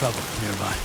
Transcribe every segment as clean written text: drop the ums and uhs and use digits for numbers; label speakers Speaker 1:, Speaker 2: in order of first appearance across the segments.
Speaker 1: Trouble nearby.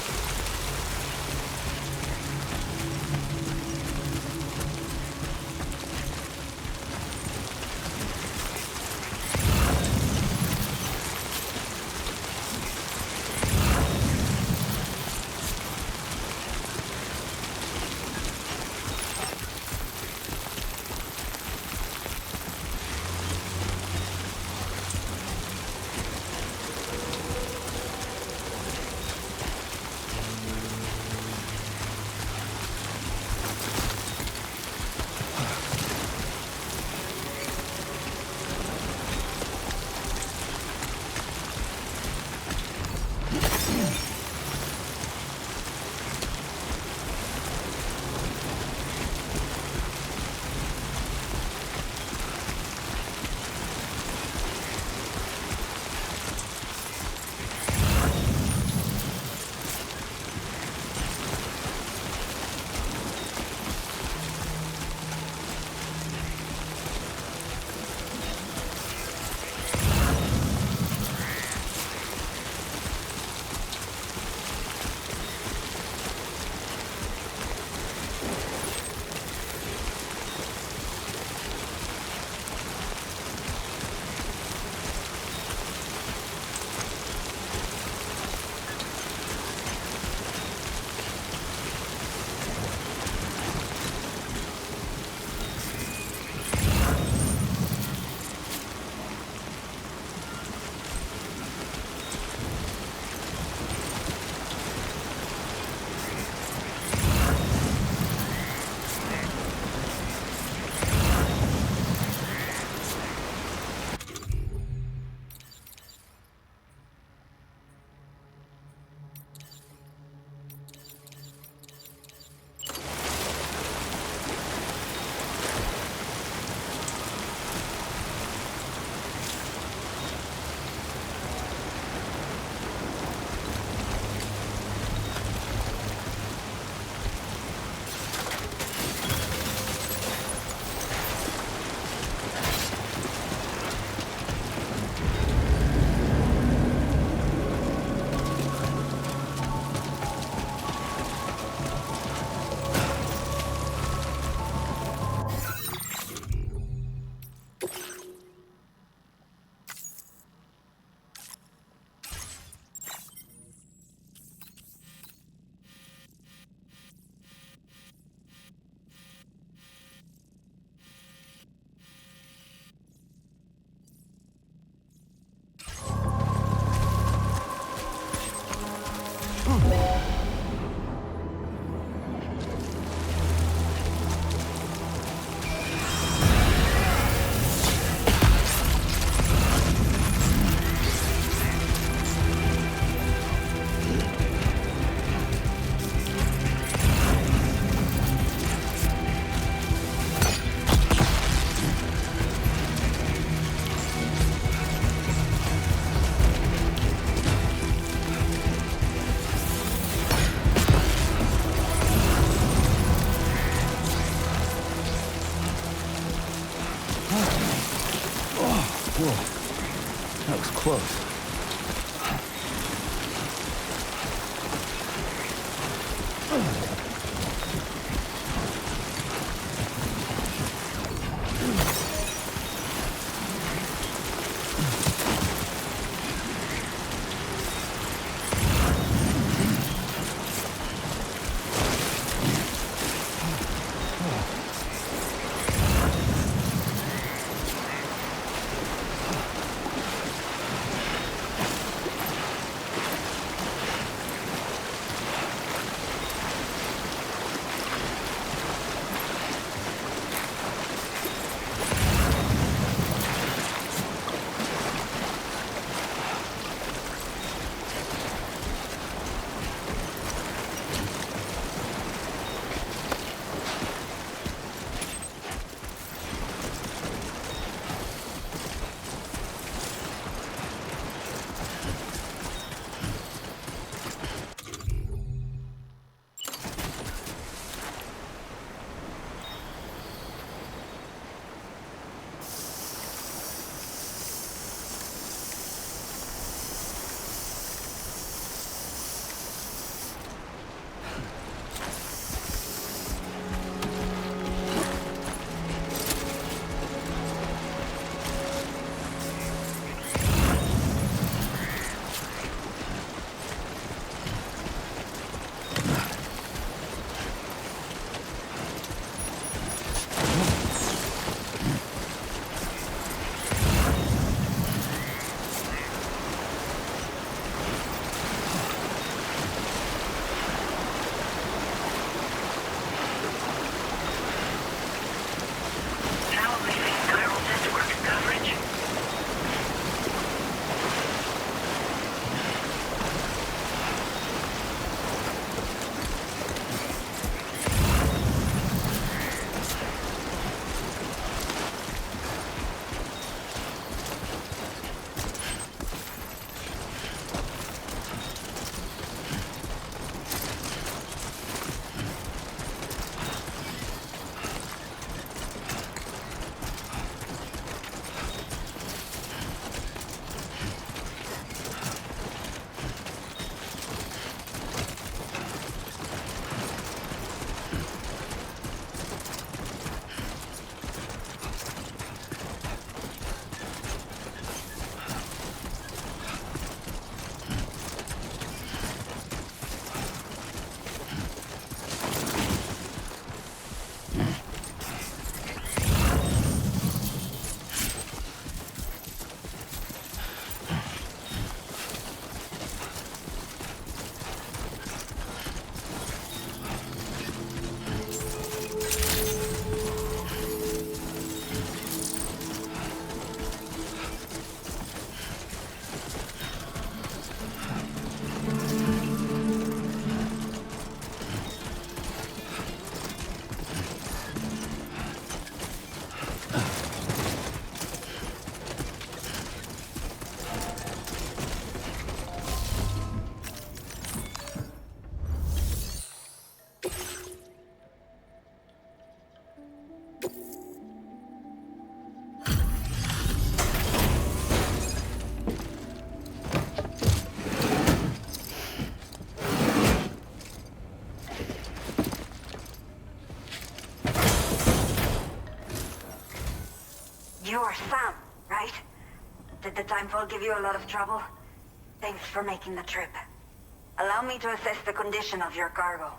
Speaker 1: Whoa, that was close. You're Sam, right? Did the timefall give you a lot of trouble? Thanks for making the trip. Allow me to assess the condition of your cargo.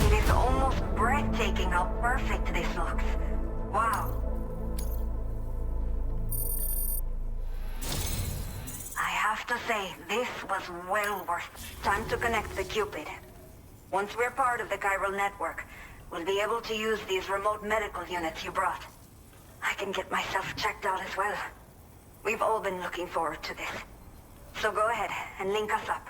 Speaker 1: It is almost breathtaking how perfect this looks. Wow. I have to say, this was well worth it. Time to connect the Cupid. Once we're part of the chiral network, we'll be able to use these remote medical units you brought. I can get myself checked out as well. We've all been looking forward to this. So go ahead and link us up.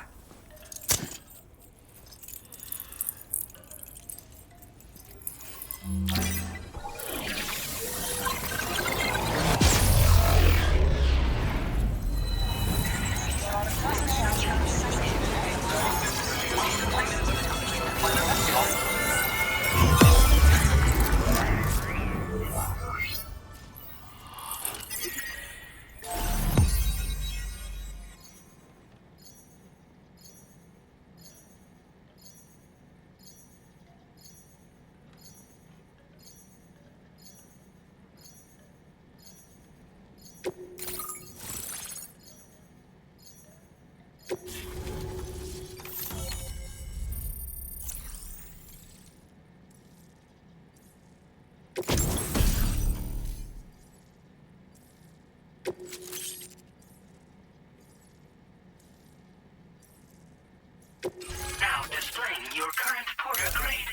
Speaker 2: Now displaying your current porter grade.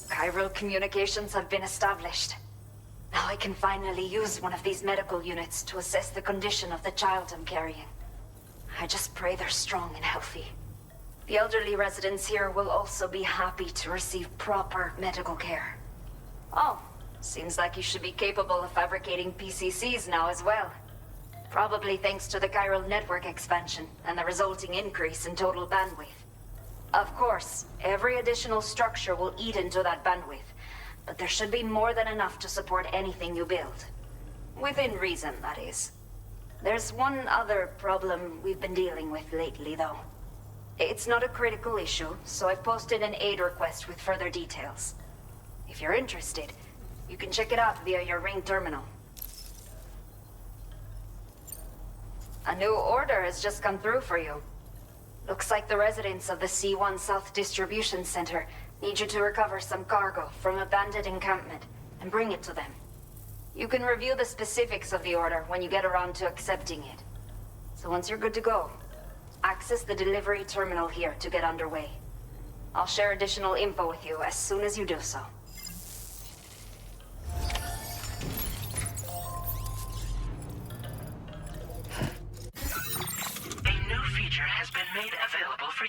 Speaker 3: Chiral communications have been established. Now I can finally use one of these medical units to assess the condition of the child I'm carrying. I just pray they're strong and healthy. The elderly residents here will also be happy to receive proper medical care. Oh, seems like you should be capable of fabricating PCCs now as well. Probably thanks to the chiral network expansion and the resulting increase in total bandwidth. Of course, every additional structure will eat into that bandwidth, but there should be more than enough to support anything you build. Within reason, that is. There's one other problem we've been dealing with lately, though. It's not a critical issue, so I've posted an aid request with further details. If you're interested, you can check it out via your ring terminal. A new order has just come through for you. Looks like the residents of the C1 South Distribution Center need you to recover some cargo from a bandit encampment and bring it to them. You can review the specifics of the order when you get around to accepting it. So once you're good to go, access the delivery terminal here to get underway. I'll share additional info with you as soon as you do so.
Speaker 2: A new feature has been made available for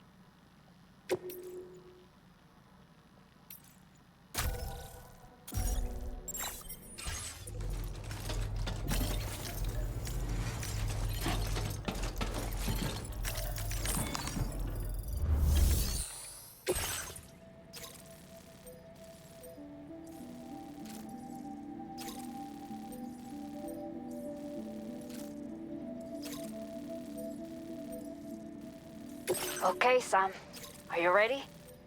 Speaker 3: Okay, Sam. Are you ready?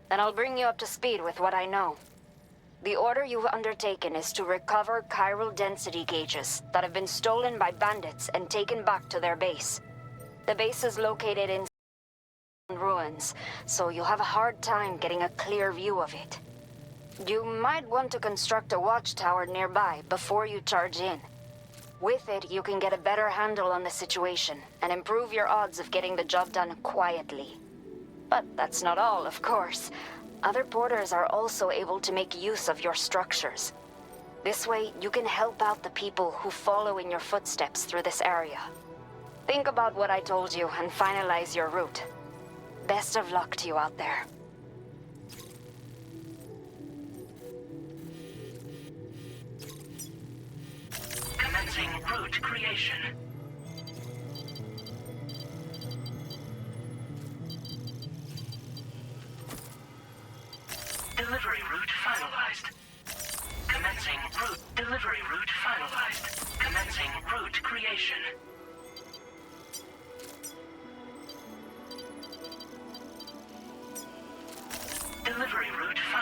Speaker 3: Then I'll bring you up to speed with what I know. The order you've undertaken is to recover chiral density gauges that have been stolen by bandits and taken back to their base. The base is located in ruins, so you'll have a hard time getting a clear view of it. You might want to construct a watchtower nearby before you charge in. With it, you can get a better handle on the situation and improve your odds of getting the job done quietly. But that's not all, of course. Other porters are also able to make use of your structures. This way, you can help out the people who follow in your footsteps through this area. Think about what I told you and finalize your route. Best of luck to you out there.
Speaker 2: commencing route creation. Delivery route finalized.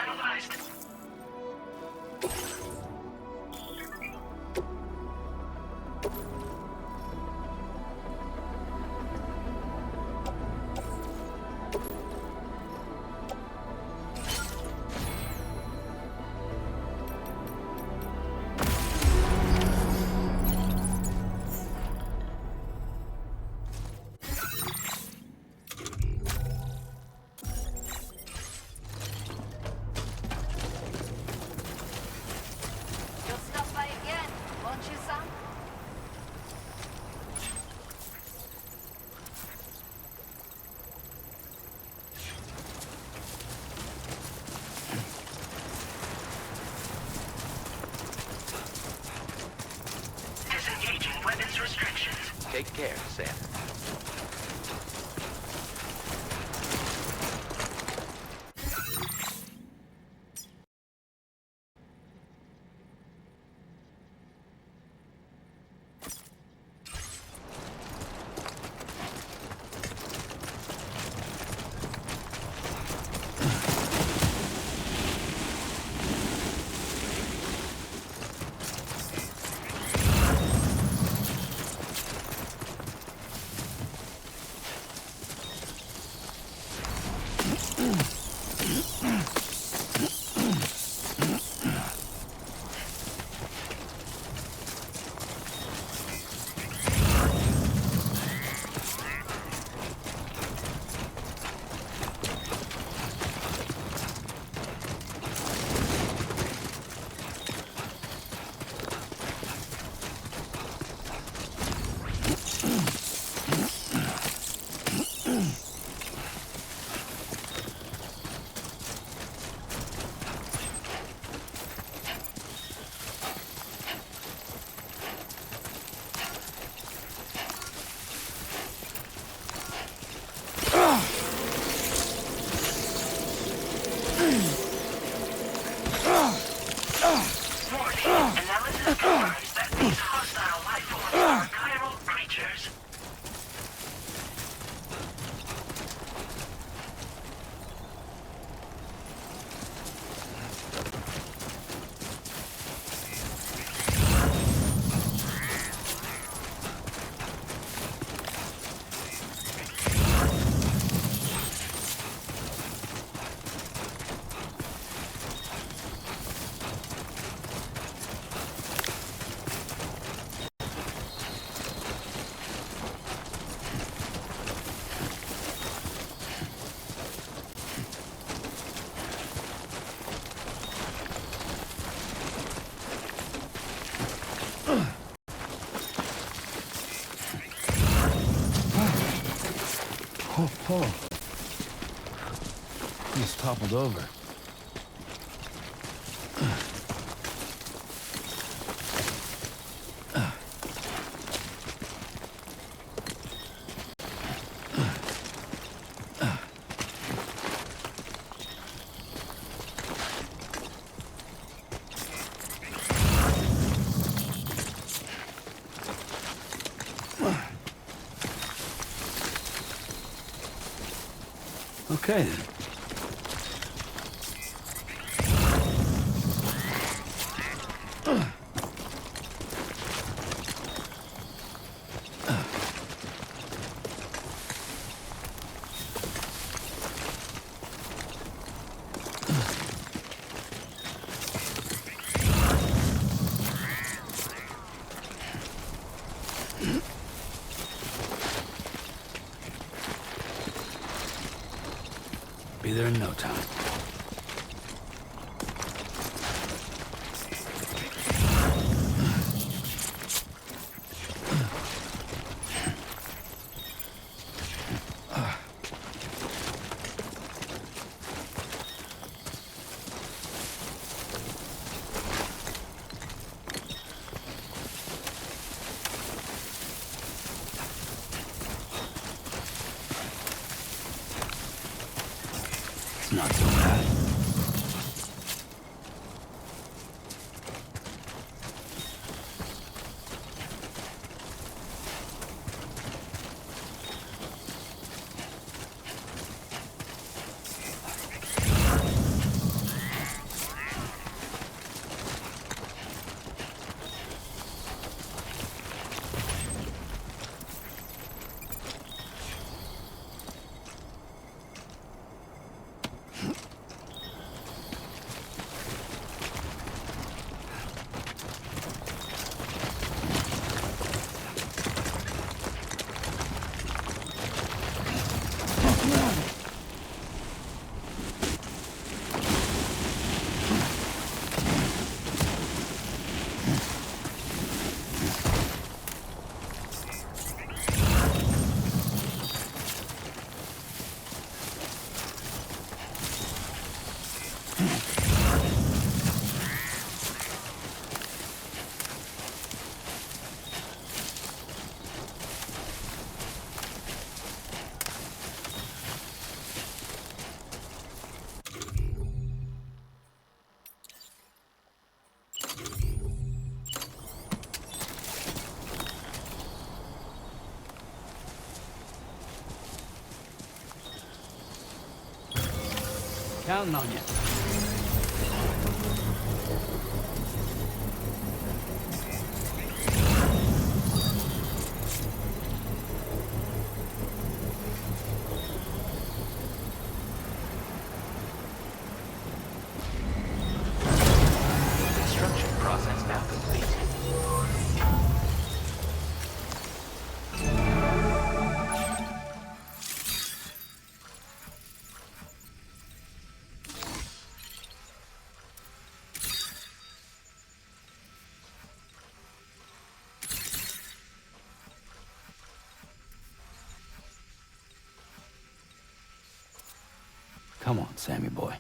Speaker 2: finalized.
Speaker 3: You'll stop by again, won't you, son?
Speaker 2: Disengaging weapons restrictions.
Speaker 4: Take care, Sam.
Speaker 2: Analysis confirms that these hostile life forms are chiral creatures.
Speaker 5: Oh. He's toppled over. Okay then. Be there in no time. It's not so bad. Counting on you.
Speaker 2: Construction process now complete.
Speaker 5: Come on, Sammy boy.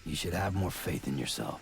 Speaker 5: You should have more faith in yourself.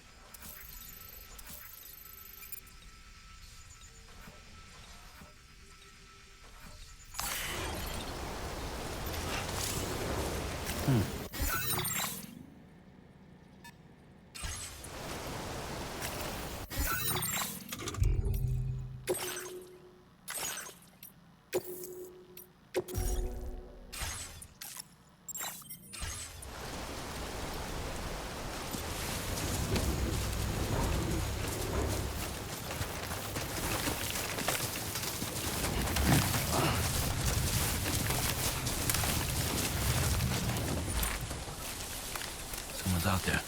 Speaker 5: Someone's out there.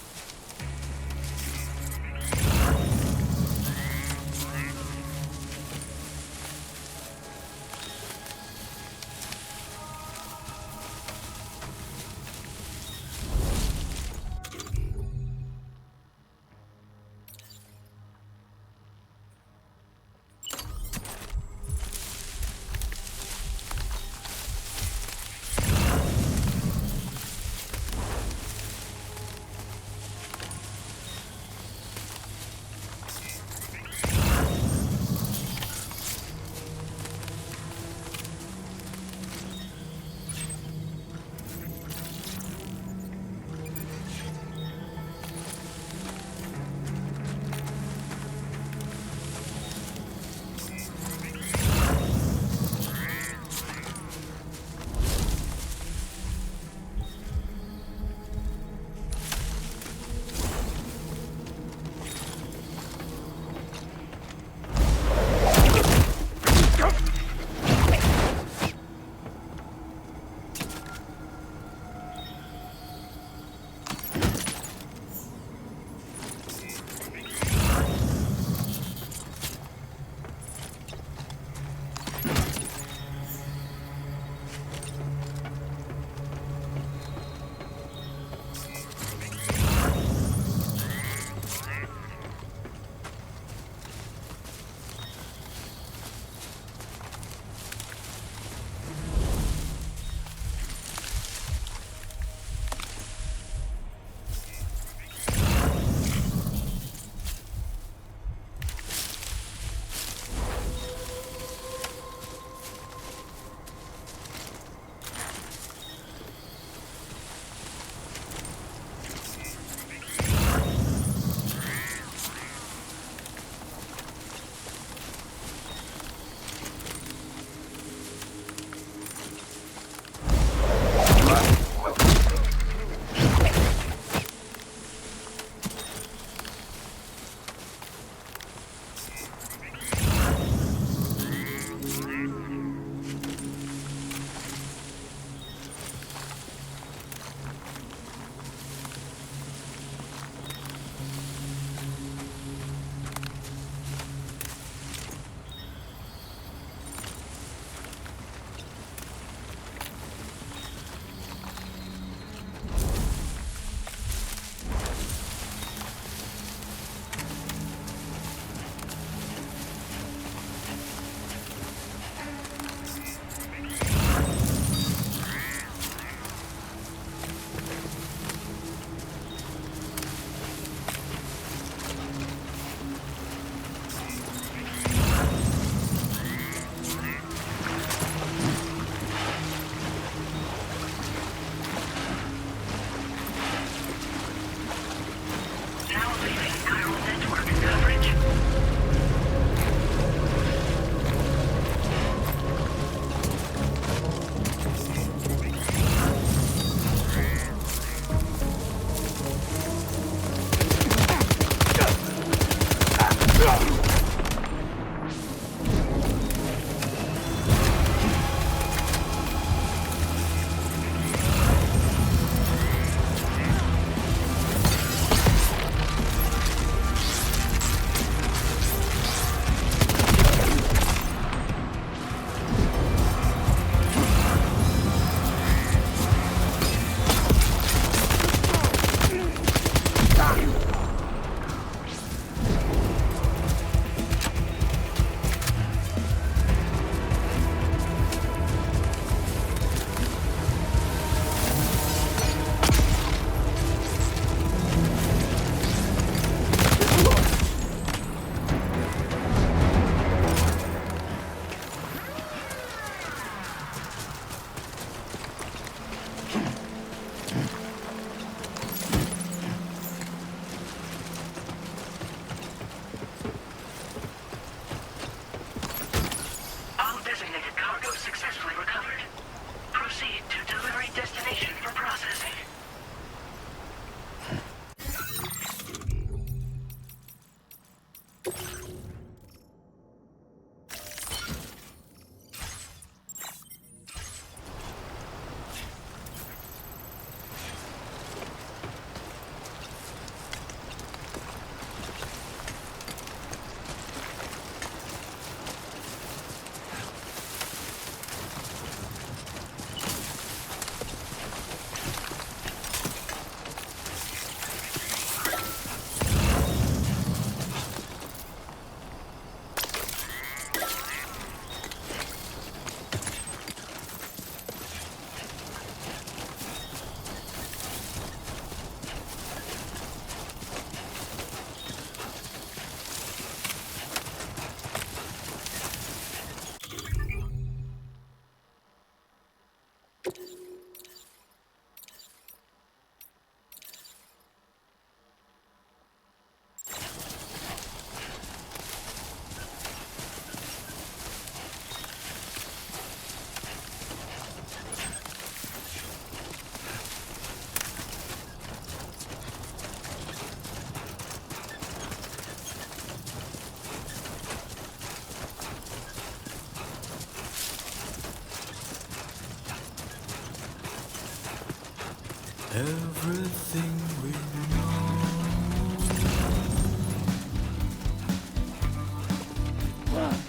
Speaker 4: Everything we know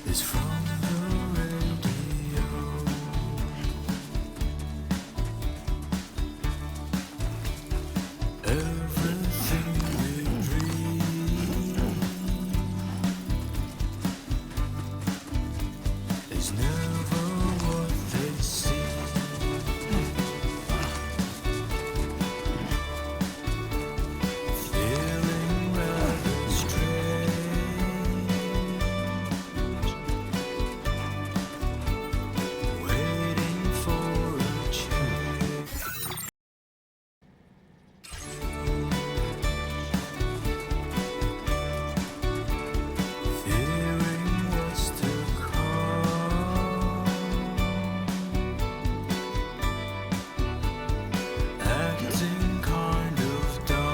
Speaker 4: is from the radio. Everything we dream is never what they see. Feeling rather strange, waiting for a change. Fearing what's to come, acting kind of dumb.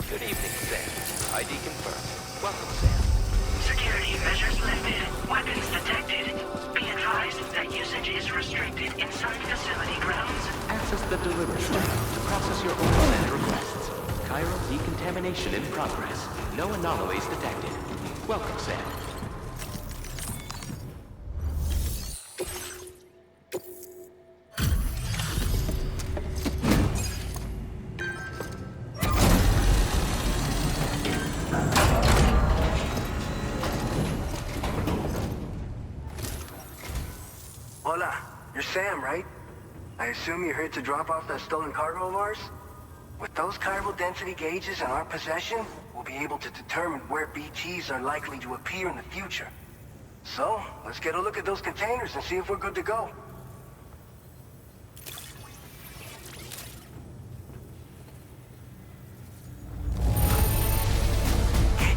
Speaker 6: Good evening, Sam. ID confirmed. Welcome, Sam.
Speaker 2: Security measures lifted. Weapons detected. Be advised that usage is restricted inside facility grounds.
Speaker 6: Access the delivery terminal to process your orders and requests. Chiral decontamination in progress. No anomalies detected. Welcome, Sam.
Speaker 7: Hola, you're Sam, right? I assume you're here to drop off that stolen cargo of ours? With those chiral density gauges in our possession, we'll be able to determine where BTs are likely to appear in the future. So, let's get a look at those containers and see if we're good to go.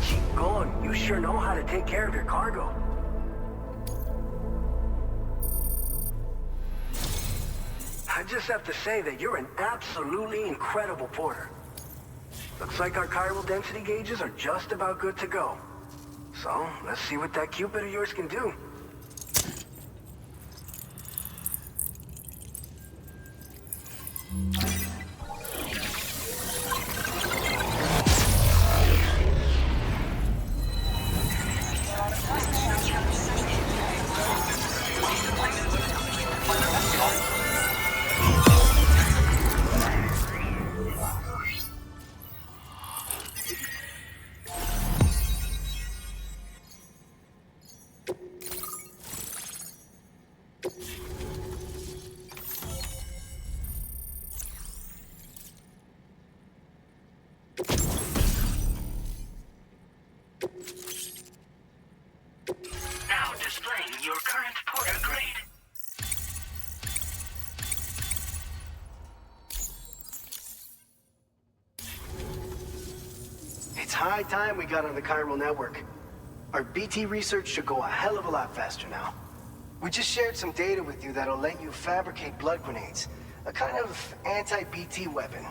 Speaker 7: Keep going. You sure know how to take care of your cargo. I just have to say that you're an absolutely incredible porter. Looks like our chiral density gauges are just about good to go. So, let's see what that Cupid of yours can do.
Speaker 2: Now displaying your current porter grade.
Speaker 7: It's high time we got on the chiral network. Our BT research should go a hell of a lot faster now. We just shared some data with you that'll let you fabricate blood grenades, a kind of anti-BT weapon,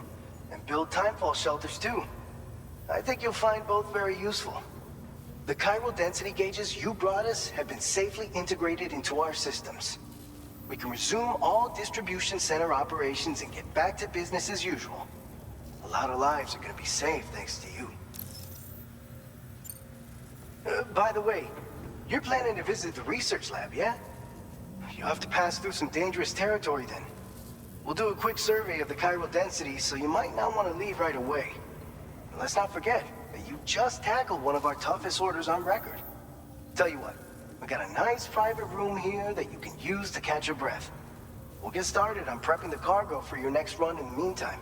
Speaker 7: and build timefall shelters too. I think you'll find both very useful. The chiral density gauges you brought us have been safely integrated into our systems. We can resume all distribution center operations and get back to business as usual. A lot of lives are gonna be saved thanks to you. By the way, you're planning to visit the research lab, yeah? You'll have to pass through some dangerous territory then. We'll do a quick survey of the chiral density, so you might not want to leave right away. And let's not forget that you just tackled one of our toughest orders on record. Tell you what, we got a nice private room here that you can use to catch your breath. We'll get started on prepping the cargo for your next run in the meantime.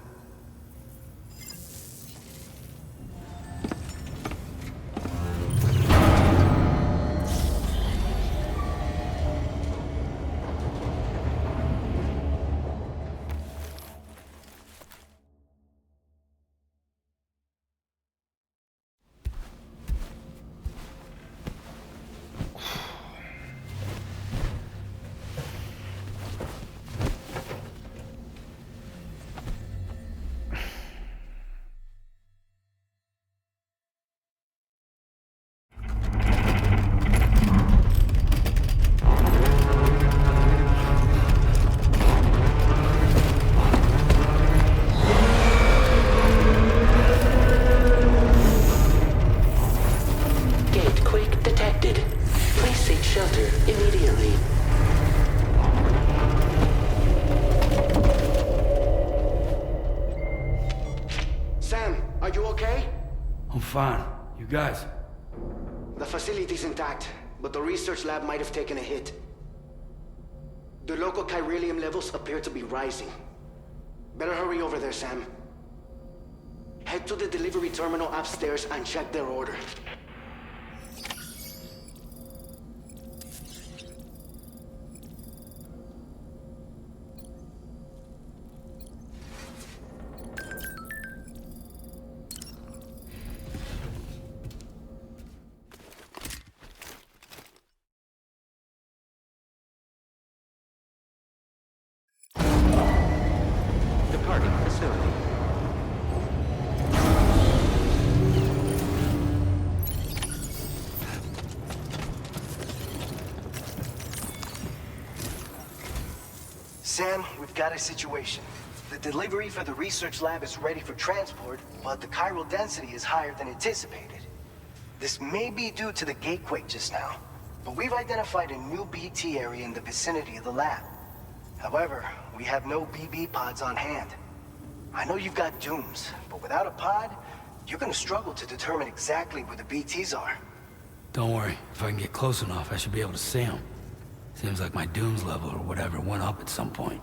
Speaker 8: Sam, are you okay?
Speaker 5: I'm fine. You guys?
Speaker 8: The facility's intact, but the research lab might have taken a hit. The local chiralium levels appear to be rising. Better hurry over there, Sam. Head to the delivery terminal upstairs and check their order.
Speaker 6: Departing facility.
Speaker 7: Sam, we've got a situation. The delivery for the research lab is ready for transport, but the chiral density is higher than anticipated. This may be due to the gatequake just now, but we've identified a new BT area in the vicinity of the lab. However, we have no BB pods on hand. I know you've got dooms, but without a pod, you're gonna struggle to determine exactly where the BTs are.
Speaker 5: Don't worry. If I can get close enough, I should be able to see them. Seems like my dooms level or whatever went up at some point.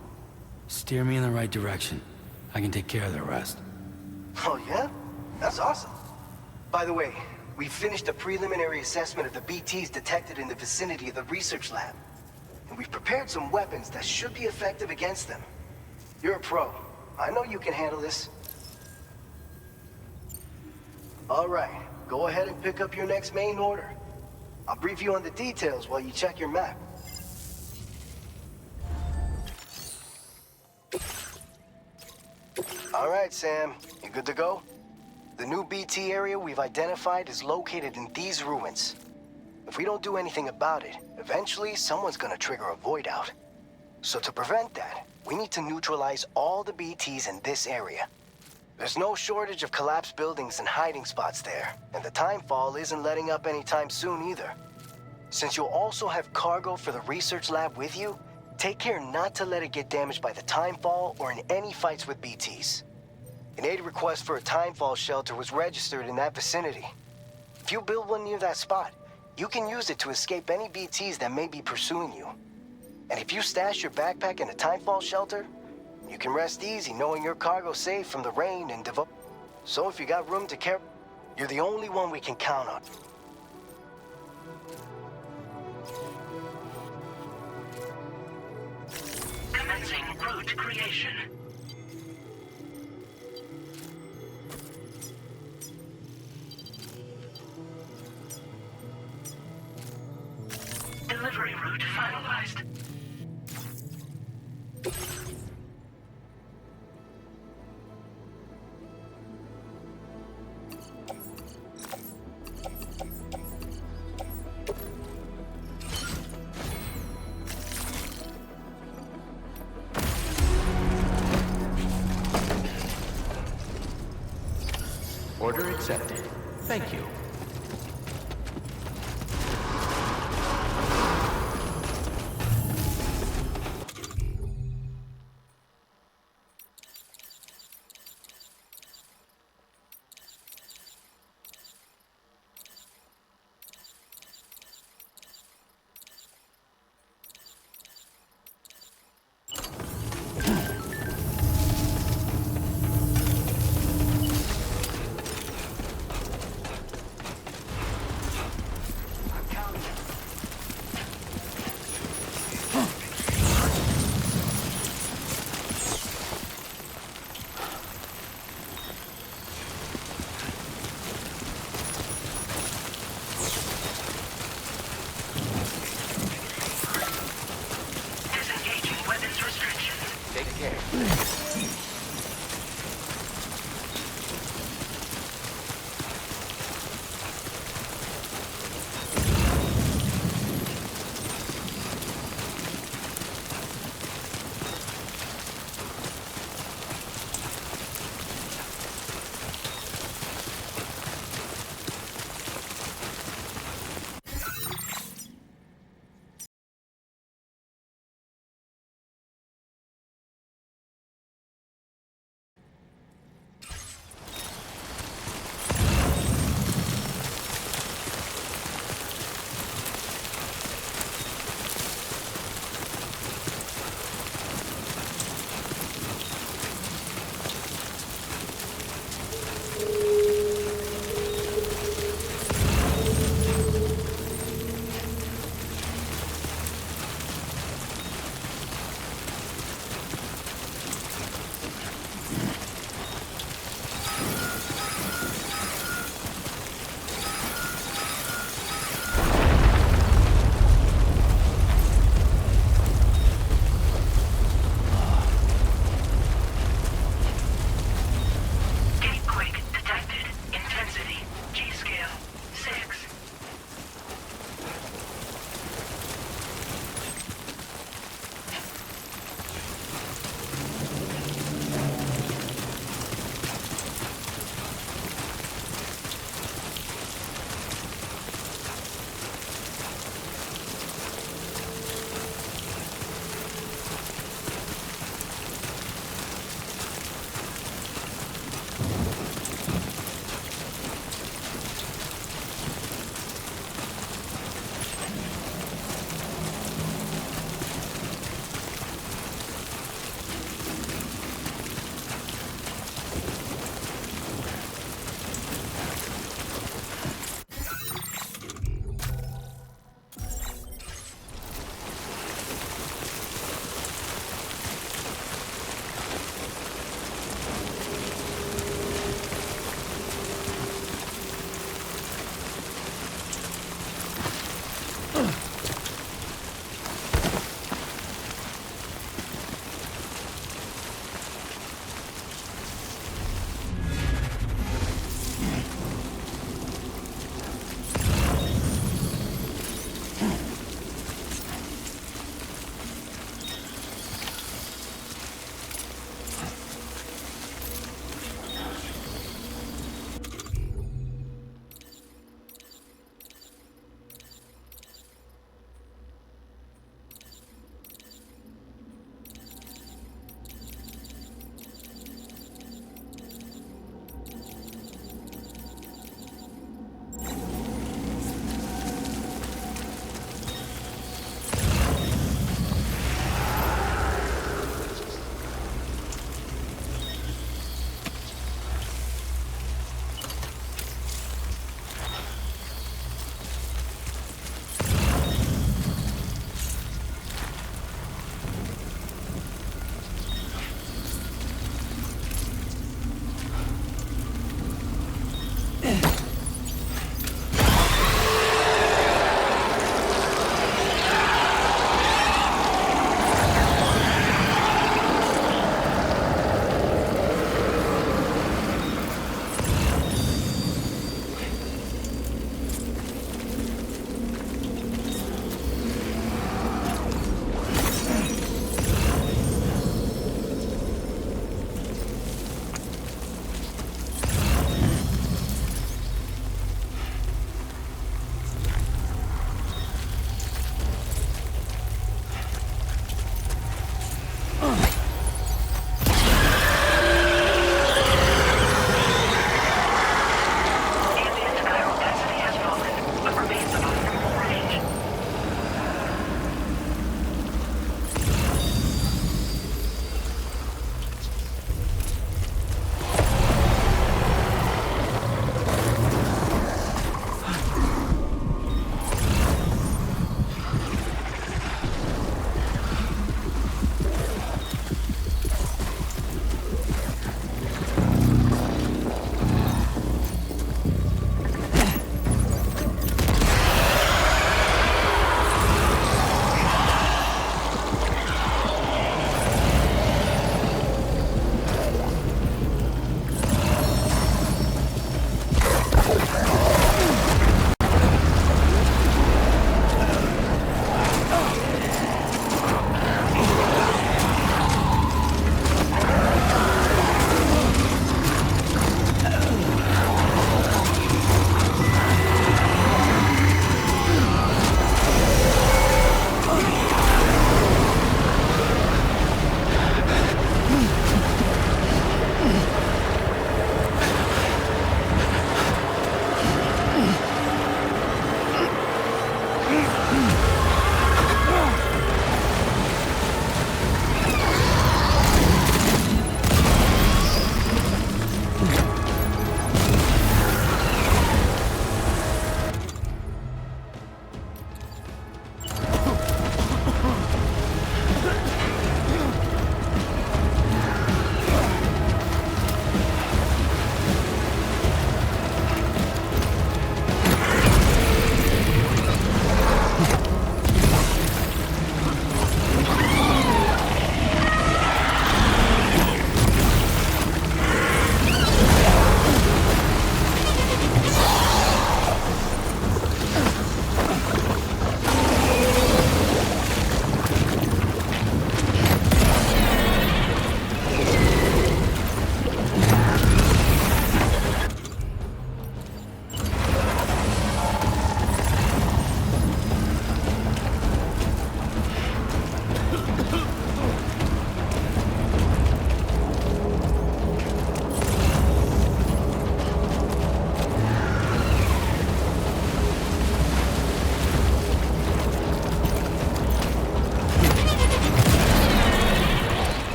Speaker 5: Steer me in the right direction. I can take care of the rest.
Speaker 7: Oh yeah? That's awesome. By the way, we finished a preliminary assessment of the BTs detected in the vicinity of the research lab. And we've prepared some weapons that should be effective against them. You're a pro. I know you can handle this. All right, go ahead and pick up your next main order. I'll brief you on the details while you check your map. All right, Sam, you good to go? The new BT area we've identified is located in these ruins. If we don't do anything about it, eventually someone's gonna trigger a void out. So to prevent that, we need to neutralize all the BTs in this area. There's no shortage of collapsed buildings and hiding spots there, and the timefall isn't letting up anytime soon either. Since you'll also have cargo for the research lab with you, take care not to let it get damaged by the timefall or in any fights with BTs. An aid request for a timefall shelter was registered in that vicinity. If you build one near that spot, you can use it to escape any BTs that may be pursuing you. And if you stash your backpack in a timefall shelter, you can rest easy knowing your cargo's safe from the rain and So if you got room to care, you're the only one we can count on.
Speaker 2: Commencing route creation. Delivery route finalized.
Speaker 6: Order accepted. Thank you.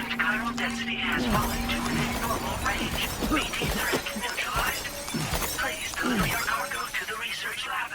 Speaker 2: Chiral density has fallen to within normal range. BT threat neutralized. Please deliver your cargo to the research lab.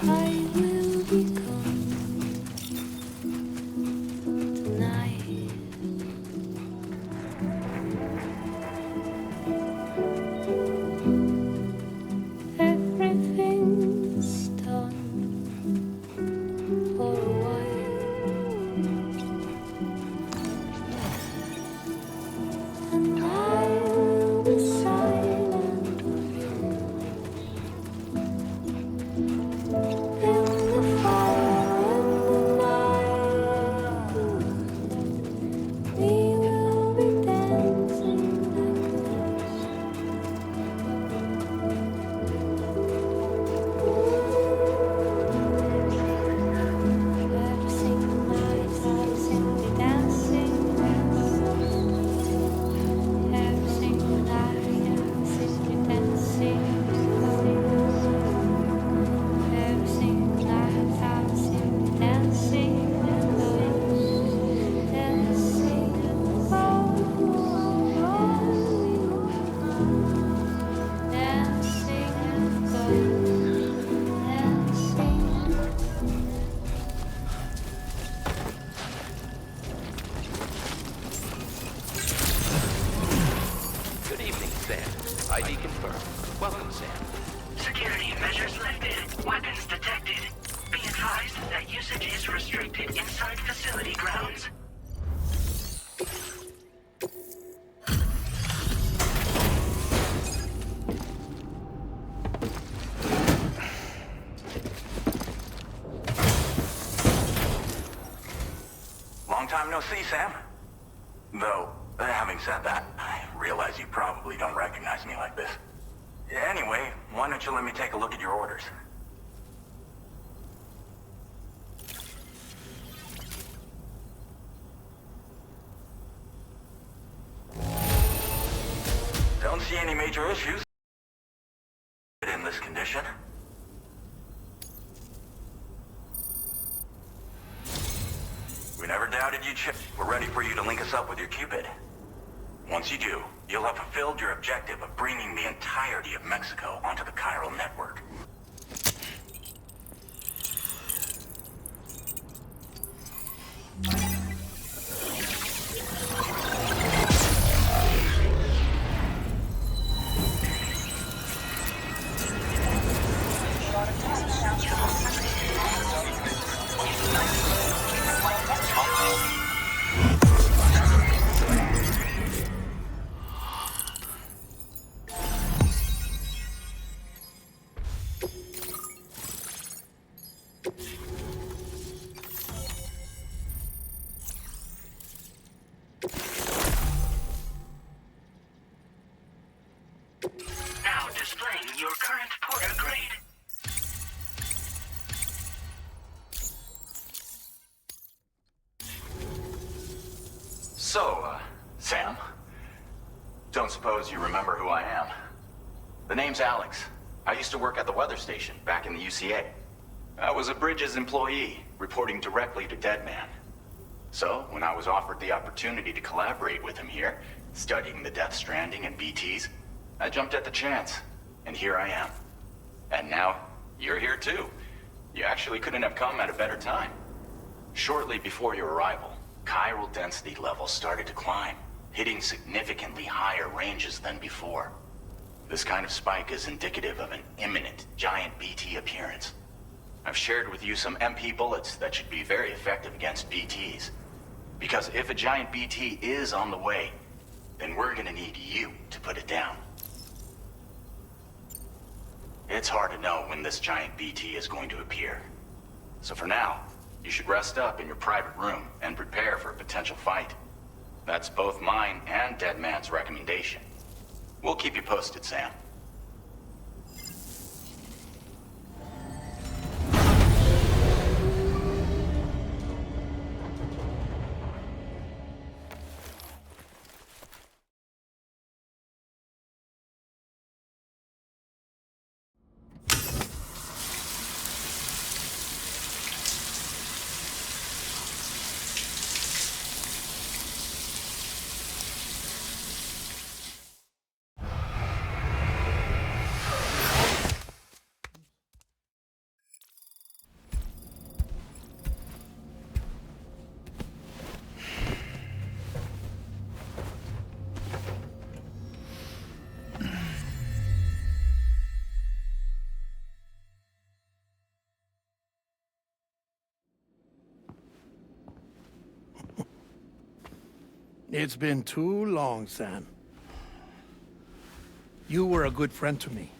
Speaker 4: I will become tonight. Everything's done for a while, and I will be silent with you. In the fire, in the night, we will be dancing like this. Every single night, every single dancing like this. Every single night, every single dancing like this. Every single night, I see dancing and dancing,
Speaker 6: Good evening, Sam. ID confirmed. Welcome, Sam.
Speaker 2: Security measures lifted. Weapons detected. Be advised that usage is restricted inside facility grounds.
Speaker 9: Long time no see, Sam. Though, having said that, I realize you probably don't recognize me like this. Anyway, why don't you let me take a look at your orders? Don't see any major issues in this condition. We never doubted you, Chip. We're ready for you to link us up with your Cupid. Once you do, you'll have fulfilled your objective of bringing the entirety of Mexico onto the chiral network.
Speaker 2: Now displaying your current porter grade.
Speaker 9: So, Sam, don't suppose you remember who I am? The name's Alex. I used to work at the weather station back in the UCA. I was a Bridges employee, reporting directly to Deadman. So, when I was offered the opportunity to collaborate with him here, studying the Death Stranding and BTs, I jumped at the chance, and here I am. And now, you're here too. You actually couldn't have come at a better time. Shortly before your arrival, chiral density levels started to climb, hitting significantly higher ranges than before. This kind of spike is indicative of an imminent giant BT appearance. I've shared with you some MP bullets that should be very effective against BTs. Because if a giant BT is on the way, then we're gonna need you to put it down. It's hard to know when this giant BT is going to appear. So for now, you should rest up in your private room and prepare for a potential fight. That's both mine and Deadman's recommendation. We'll keep you posted, Sam.
Speaker 10: It's been too long, Sam. You were a good friend to me.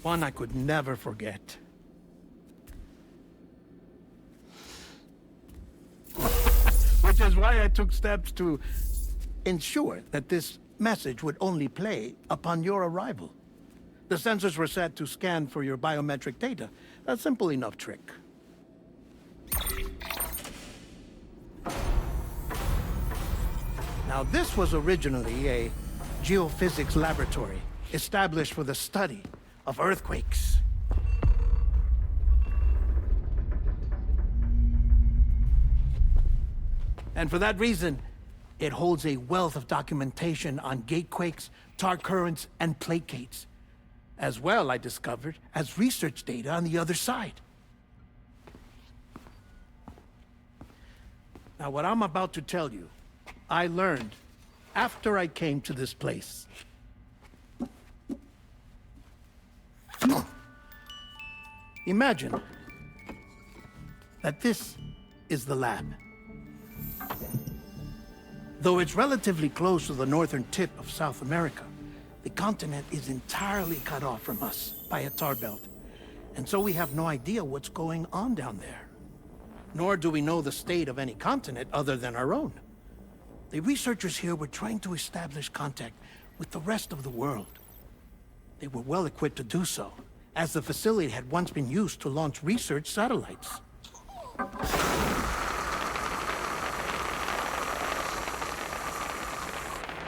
Speaker 10: One I could never forget. Which is why I took steps to ensure that this message would only play upon your arrival. The sensors were set to scan for your biometric data. A simple enough trick. Now, this was originally a geophysics laboratory established for the study of earthquakes. And for that reason, it holds a wealth of documentation on gatequakes, tar currents, and placates. As well, I discovered, as research data on the other side. Now, what I'm about to tell you, I learned after I came to this place. Imagine that this is the lab. Though it's relatively close to the northern tip of South America, the continent is entirely cut off from us by a tar belt. And so we have no idea what's going on down there. Nor do we know the state of any continent other than our own. The researchers here were trying to establish contact with the rest of the world. They were well equipped to do so, as the facility had once been used to launch research satellites.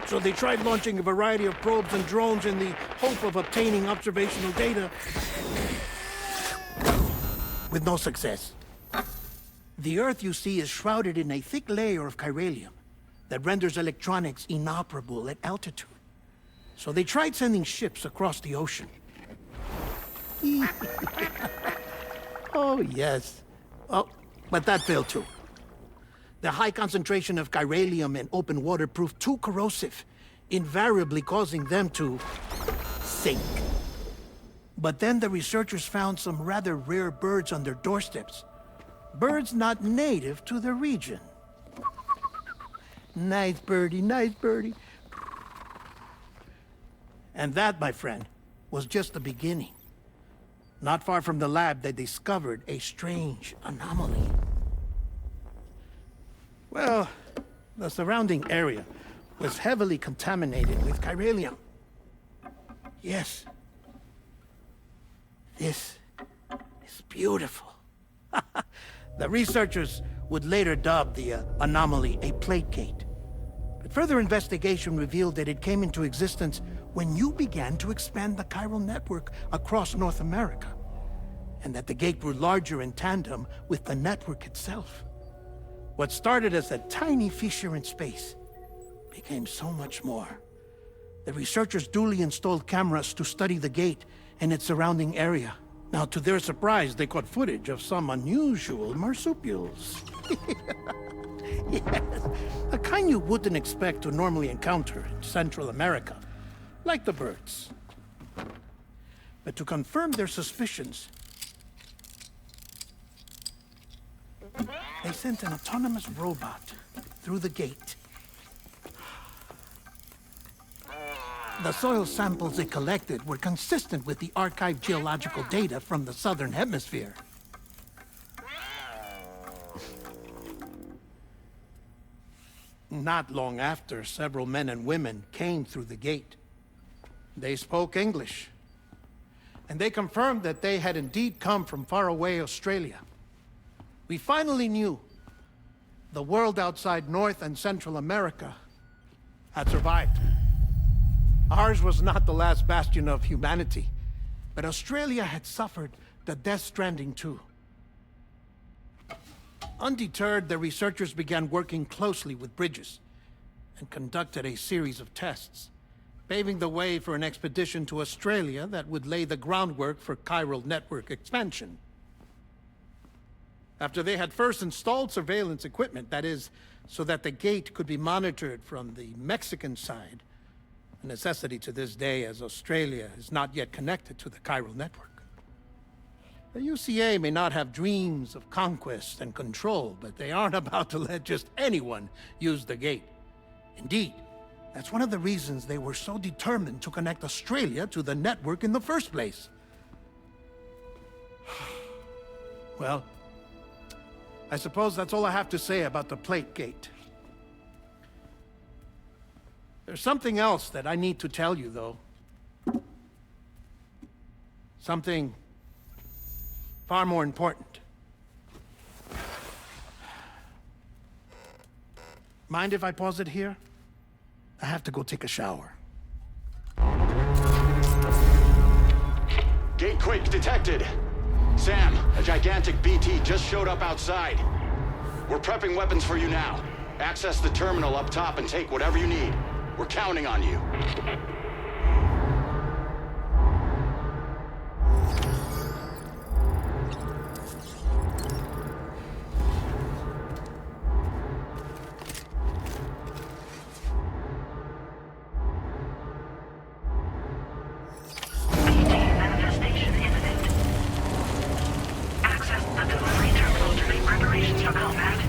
Speaker 10: So they tried launching a variety of probes and drones in the hope of obtaining observational data, with no success. The Earth, you see, is shrouded in a thick layer of chiralium that renders electronics inoperable at altitude. So they tried sending ships across the ocean. Oh, yes. Oh, but that failed too. The high concentration of chiralium in open water proved too corrosive, invariably causing them to sink. But then the researchers found some rather rare birds on their doorsteps. Birds not native to the region. Nice birdie, nice birdie. And that, my friend, was just the beginning. Not far from the lab, they discovered a strange anomaly. Well, the surrounding area was heavily contaminated with chiralium. Yes. This is beautiful. The researchers would later dub the anomaly a plate gate. But further investigation revealed that it came into existence when you began to expand the chiral network across North America, and that the gate grew larger in tandem with the network itself. What started as a tiny fissure in space became so much more. The researchers duly installed cameras to study the gate and its surrounding area. Now, to their surprise, they caught footage of some unusual marsupials. Yes, a kind you wouldn't expect to normally encounter in Central America, like the birds. But to confirm their suspicions, they sent an autonomous robot through the gate. The soil samples it collected were consistent with the archived geological data from the southern hemisphere. Not long after, several men and women came through the gate. They spoke English, and they confirmed that they had indeed come from faraway Australia. We finally knew the world outside North and Central America had survived. Ours was not the last bastion of humanity, but Australia had suffered the Death Stranding too. Undeterred, the researchers began working closely with Bridges and conducted a series of tests, paving the way for an expedition to Australia that would lay the groundwork for chiral network expansion. After they had first installed surveillance equipment, that is, so that the gate could be monitored from the Mexican side, a necessity to this day as Australia is not yet connected to the chiral network. The UCA may not have dreams of conquest and control, but they aren't about to let just anyone use the gate. Indeed, that's one of the reasons they were so determined to connect Australia to the network in the first place. Well, I suppose that's all I have to say about the plate gate. There's something else that I need to tell you, though. Something far more important. Mind if I pause it here? I have to go take a shower.
Speaker 8: Gate quake detected. Sam, a gigantic BT just showed up outside. We're prepping weapons for you now. Access the terminal up top and take whatever you need. We're counting on you.
Speaker 2: Manifestation imminent. Access the delivery terminal to make preparations for combat.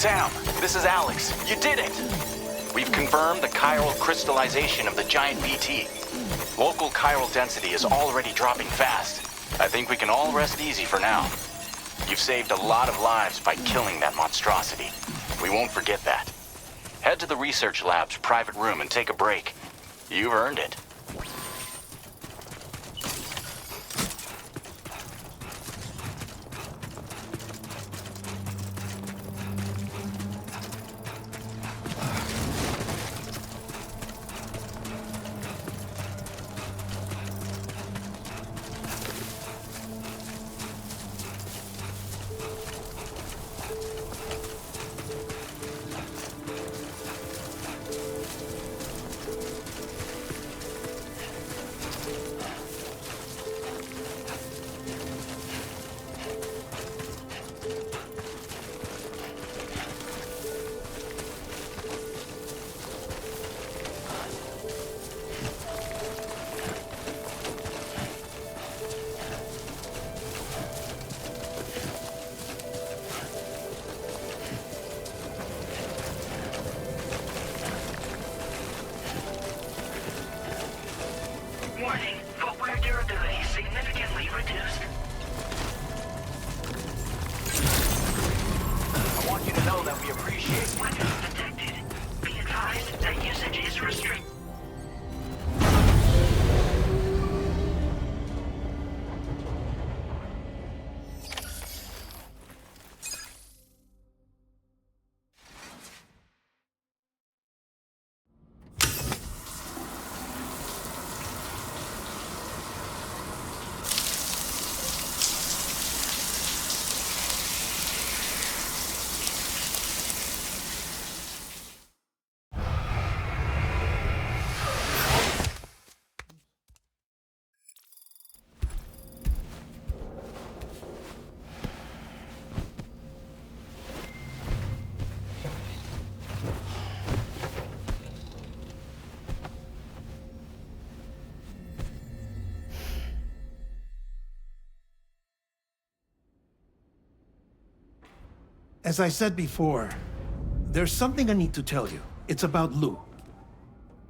Speaker 9: Sam, this is Alex. You did it! We've confirmed the chiral crystallization of the giant BT. Local chiral density is already dropping fast. I think we can all rest easy for now. You've saved a lot of lives by killing that monstrosity. We won't forget that. Head to the research lab's private room and take a break. You've earned it.
Speaker 2: Warning, footwear durability significantly reduced.
Speaker 9: I want you to know that we appreciate it.
Speaker 2: Weapons detected. Be advised that usage is restricted.
Speaker 10: As I said before, there's something I need to tell you. It's about Lou.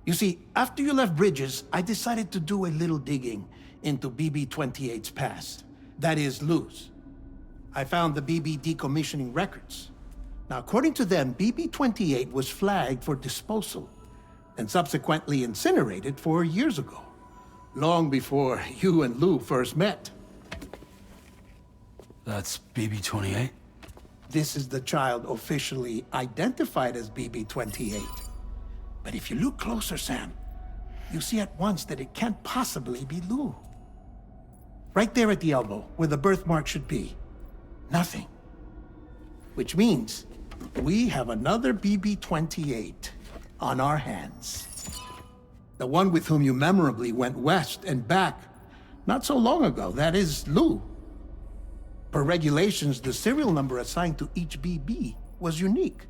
Speaker 10: You see, after you left Bridges, I decided to do a little digging into BB-28's past. That is, Lou's. I found the BB decommissioning records. Now, according to them, BB-28 was flagged for disposal and subsequently incinerated 4 years ago, long before you and Lou first met.
Speaker 5: That's BB-28?
Speaker 10: This is the child officially identified as BB-28. But if you look closer, Sam, you see at once that it can't possibly be Lou. Right there at the elbow, where the birthmark should be. Nothing. Which means we have another BB-28 on our hands. The one with whom you memorably went west and back not so long ago, that is Lou. Per regulations, the serial number assigned to each BB was unique.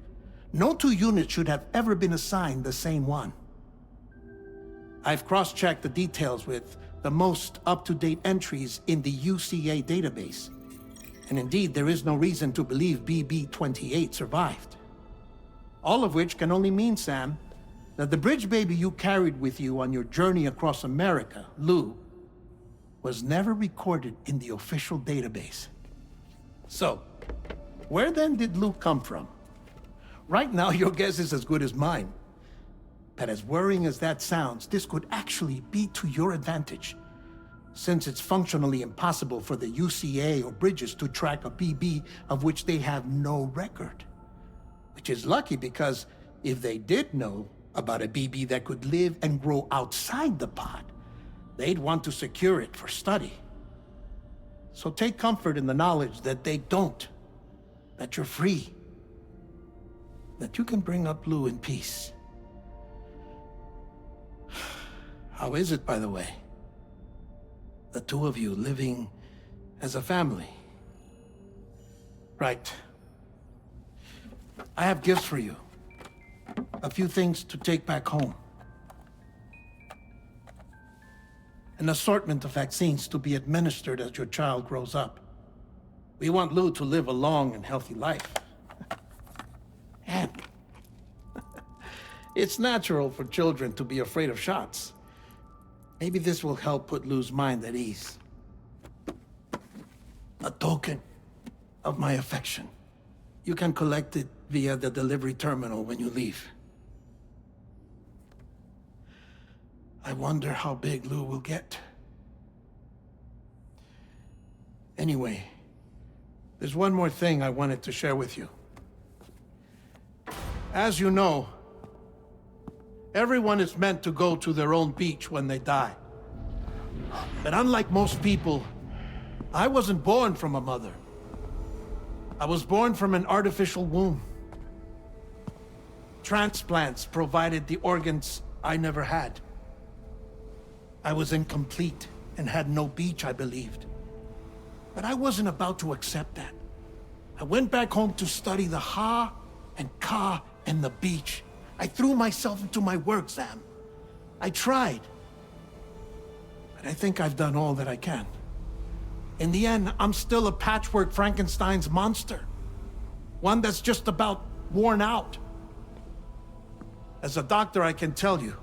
Speaker 10: No two units should have ever been assigned the same one. I've cross-checked the details with the most up-to-date entries in the UCA database. And indeed, there is no reason to believe BB-28 survived. All of which can only mean, Sam, that the bridge baby you carried with you on your journey across America, Lou, was never recorded in the official database. So, where then did Lou come from? Right now, your guess is as good as mine. But as worrying as that sounds, this could actually be to your advantage, since it's functionally impossible for the UCA or Bridges to track a BB of which they have no record. Which is lucky because if they did know about a BB that could live and grow outside the pod, they'd want to secure it for study. So take comfort in the knowledge that they don't, that you're free, that you can bring up Lou in peace. How is it, by the way? The two of you living as a family? Right. I have gifts for you. A few things to take back home. An assortment of vaccines to be administered as your child grows up. We want Lou to live a long and healthy life. It's natural for children to be afraid of shots. Maybe this will help put Lou's mind at ease. A token of my affection. You can collect it via the delivery terminal when you leave. I wonder how big Lou will get. Anyway, there's one more thing I wanted to share with you. As you know, everyone is meant to go to their own beach when they die. But unlike most people, I wasn't born from a mother. I was born from an artificial womb. Transplants provided the organs I never had. I was incomplete and had no beach, I believed. But I wasn't about to accept that. I went back home to study the Ha and Ka and the beach. I threw myself into my work, Sam. I tried. But I think I've done all that I can. In the end, I'm still a patchwork Frankenstein's monster. One that's just about worn out. As a doctor, I can tell you,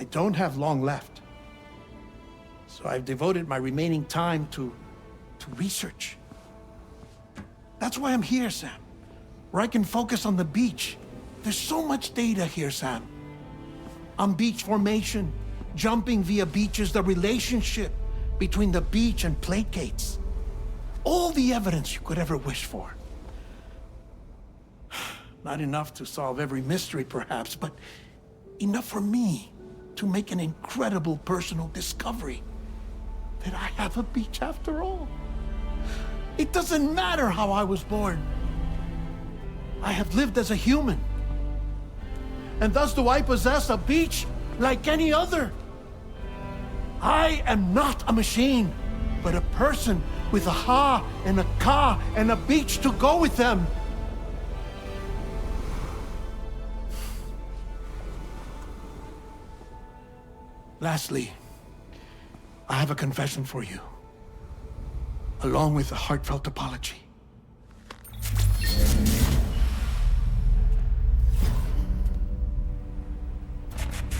Speaker 10: I don't have long left. So I've devoted my remaining time to research. That's why I'm here, Sam. Where I can focus on the beach. There's so much data here, Sam. On beach formation, jumping via beaches, the relationship between the beach and placates. All the evidence you could ever wish for. Not enough to solve every mystery, perhaps, but enough for me to make an incredible personal discovery. That I have a beach after all. It doesn't matter how I was born. I have lived as a human. And thus do I possess a beach like any other. I am not a machine, but a person with a Ha and a Ka and a beach to go with them. Lastly, I have a confession for you, along with a heartfelt apology.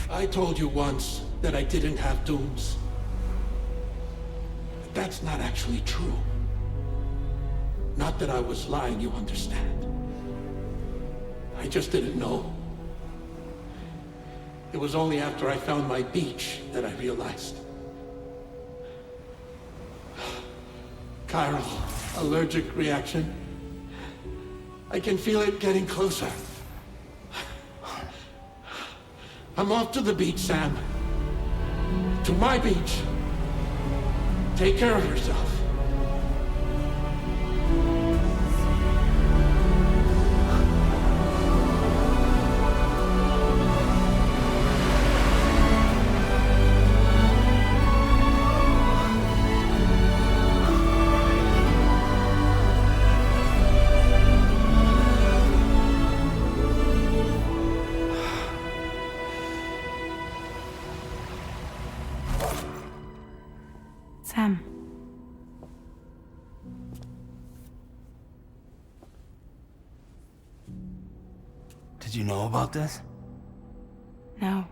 Speaker 10: I told you once that I didn't have dooms. But that's not actually true. Not that I was lying, you understand. I just didn't know. It was only after I found my beach that I realized. Chiral allergic reaction. I can feel it getting closer. I'm off to the beach, Sam. To my beach. Take care of yourself.
Speaker 11: Sam.
Speaker 5: Did you know about this?
Speaker 11: No.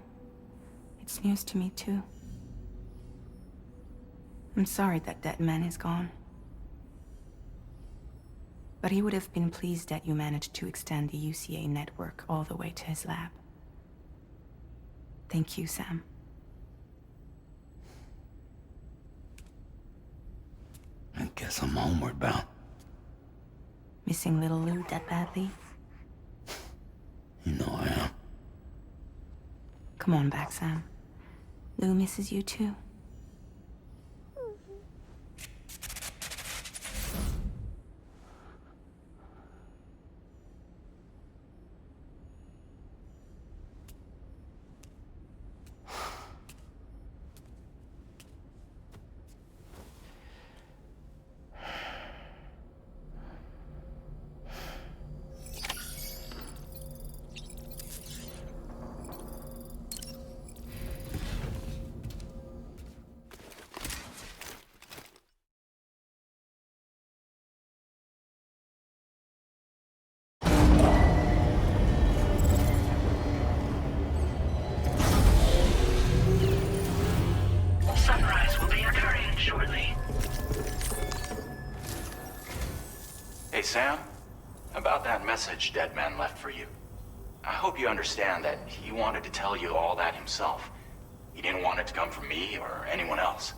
Speaker 11: It's news to me, too. I'm sorry that that man is gone. But he would have been pleased that you managed to extend the UCA network all the way to his lab. Thank you, Sam.
Speaker 5: I guess I'm homeward bound.
Speaker 11: Missing little Lou that badly?
Speaker 5: You know I am.
Speaker 11: Come on back, Sam. Lou misses you too.
Speaker 9: Sam, about that message Deadman left for you. I hope you understand that he wanted to tell you all that himself. He didn't want it to come from me or anyone else.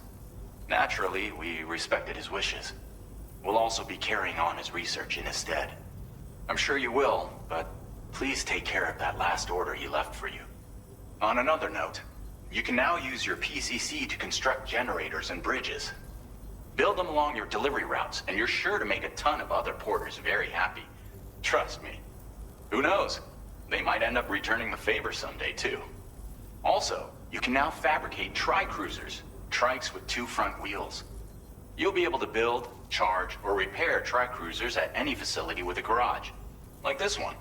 Speaker 9: Naturally, we respected his wishes. We'll also be carrying on his research in his stead. I'm sure you will, but please take care of that last order he left for you. On another note, you can now use your PCC to construct generators and bridges. Build them along your delivery routes, and you're sure to make a ton of other porters very happy. Trust me. Who knows? They might end up returning the favor someday, too. Also, you can now fabricate tri-cruisers, trikes with 2 front wheels. You'll be able to build, charge, or repair tri-cruisers at any facility with a garage. Like this one.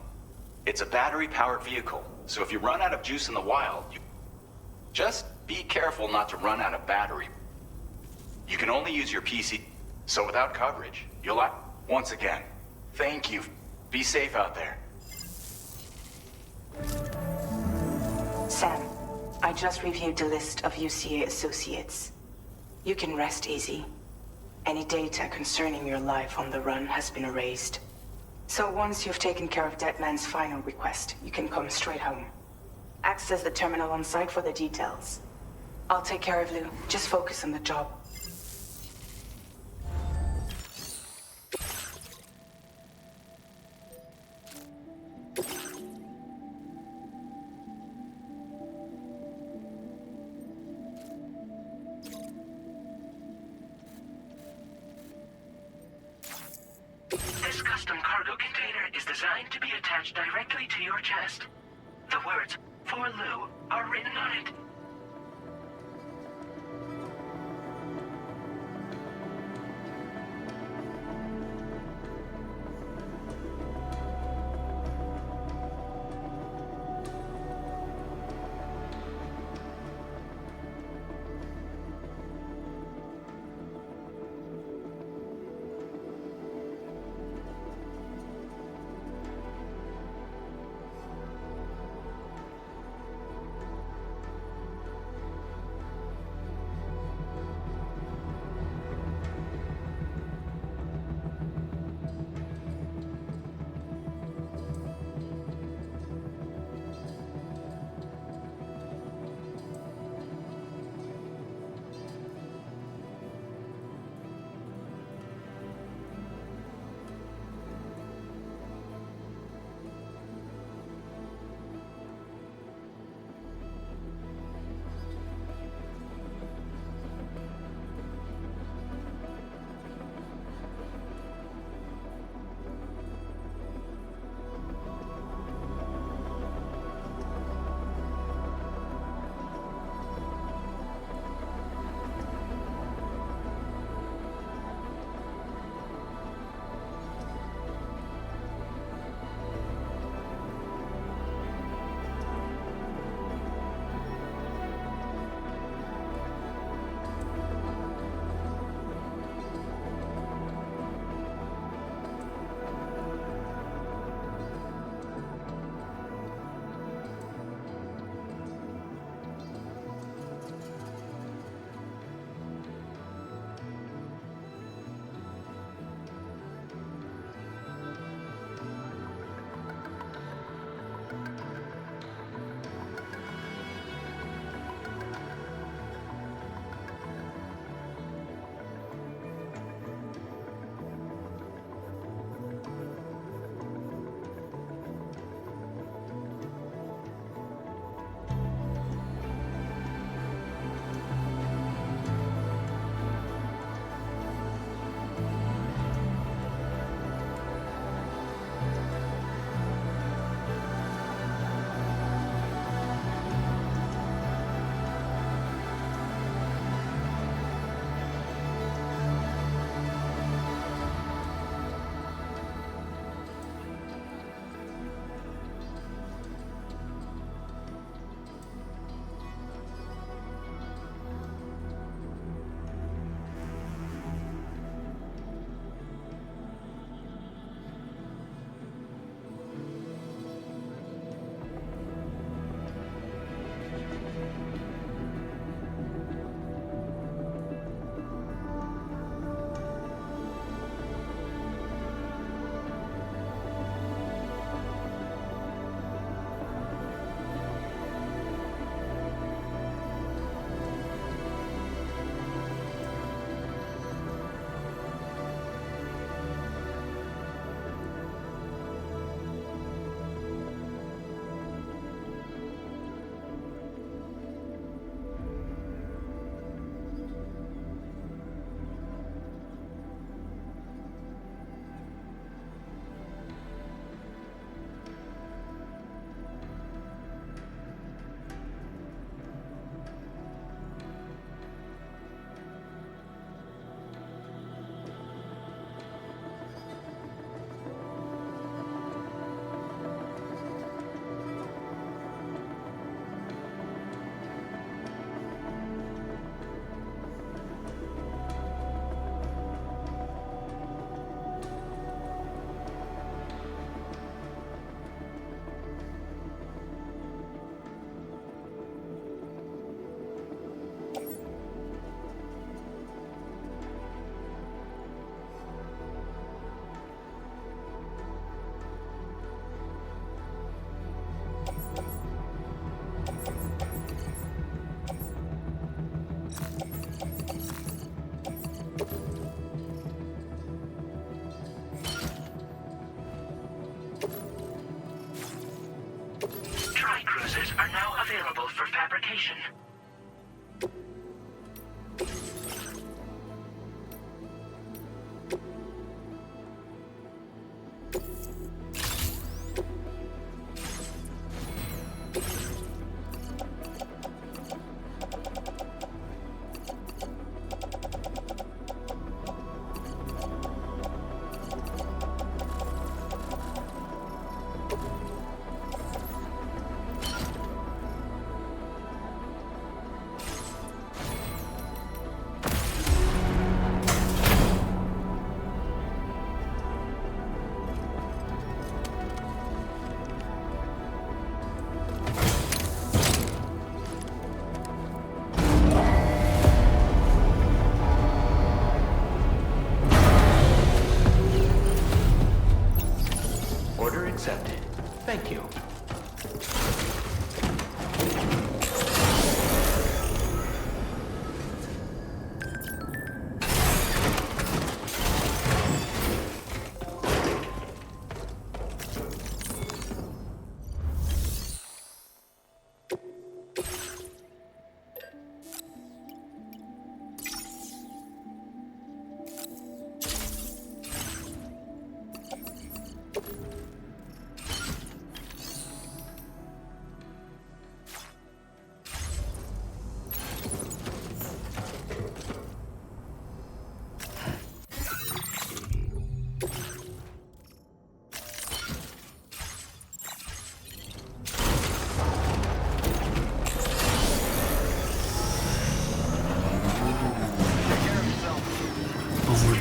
Speaker 9: It's a battery-powered vehicle, so if you run out of juice in the wild, just be careful not to run out of battery. You can only use your PC, so without coverage, you'll once again, thank you. Be safe out there.
Speaker 11: Sam, I just reviewed the list of UCA associates. You can rest easy. Any data concerning your life on the run has been erased. So once you've taken care of Deadman's final request, you can come straight home. Access the terminal on site for the details. I'll take care of Lou. Just focus on the job.
Speaker 2: This custom cargo container is designed to be attached directly to your chest. The words, "For Lou," are written on it.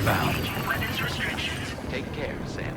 Speaker 5: Bound.
Speaker 2: Weapons restrictions.
Speaker 6: Take care, Sam.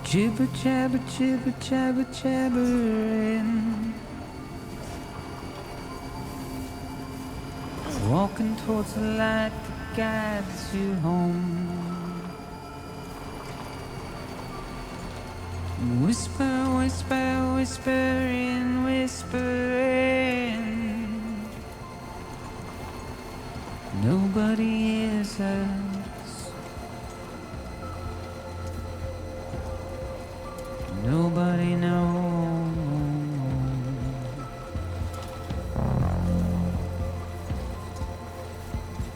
Speaker 4: Jibber jabber jibber jabber jabbering, walking towards the light that guides you home. Whisper, whisper, whispering, whispering. Nobody hears us. Nobody knows.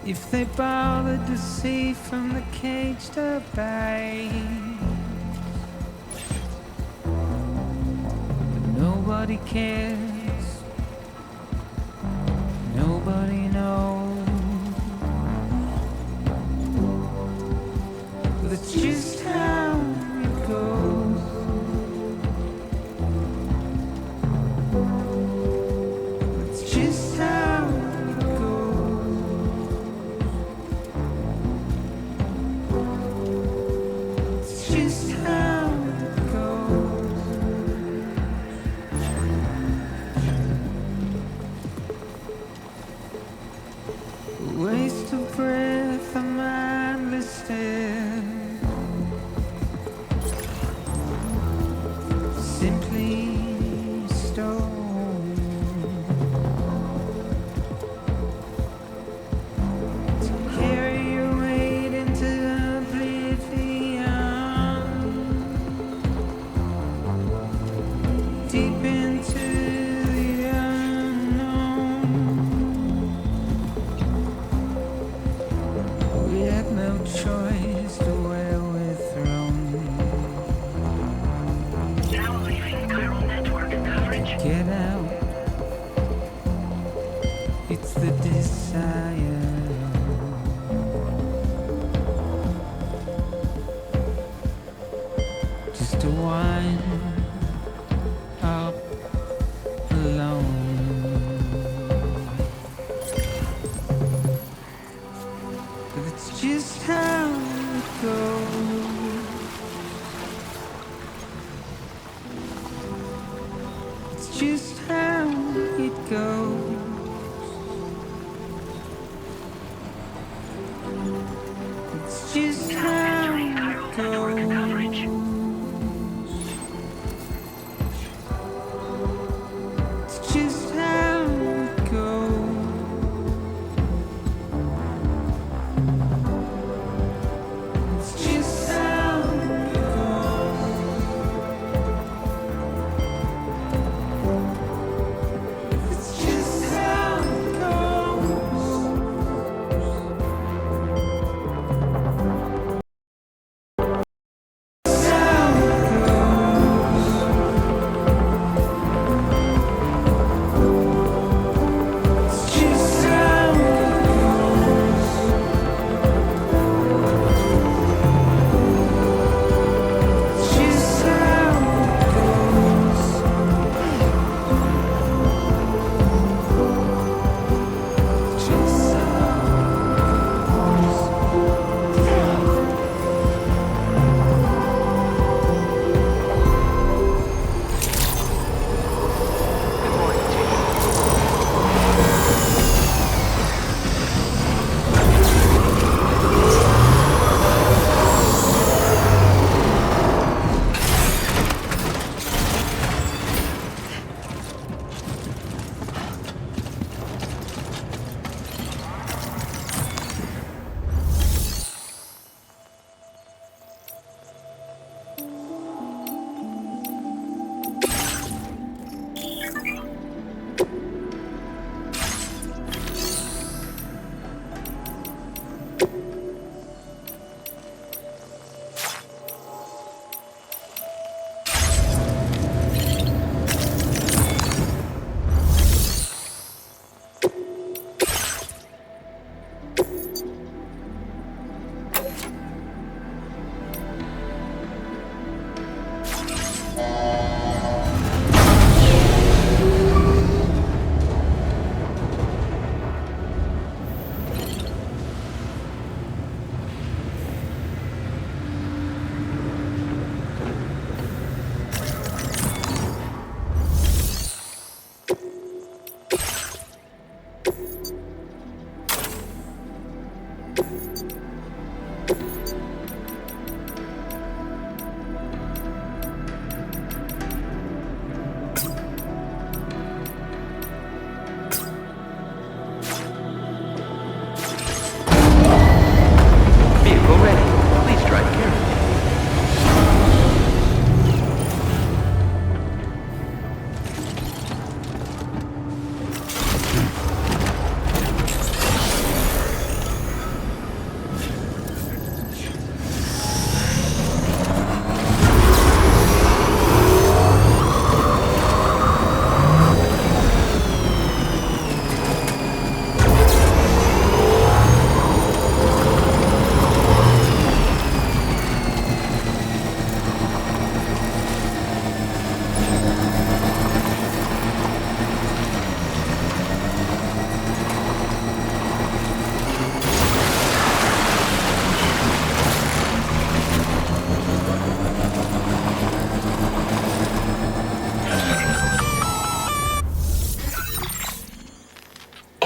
Speaker 4: If they bothered to see from the cage to bay, but nobody cares. Nobody knows. But it's just how it goes. Waste of breath, a mindless stare. Simply stone. To carry your weight into oblivion. Deep into the unknown. We had no choice to where we're thrown.
Speaker 2: Now leaving chiral network coverage.
Speaker 4: Get out. It's the desire. Just to wind up alone. But it's just how it goes. It's just how it goes. It's just how
Speaker 2: Entering
Speaker 4: it
Speaker 2: chiral network
Speaker 4: goes.
Speaker 2: coverage.
Speaker 4: It's just how it goes. It's just how it goes. It's just how it goes. It's how it goes.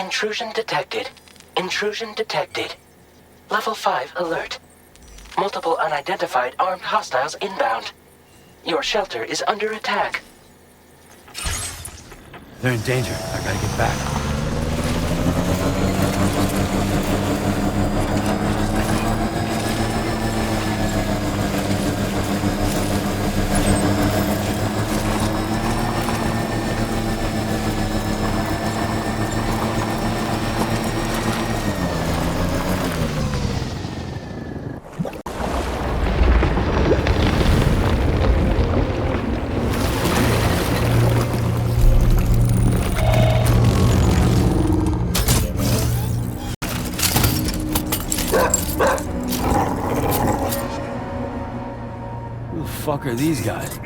Speaker 2: Intrusion detected. Intrusion detected. Level 5 alert. Multiple unidentified armed hostiles inbound. Your shelter is under attack.
Speaker 5: They're in danger. I gotta get back. Who the fuck are these guys?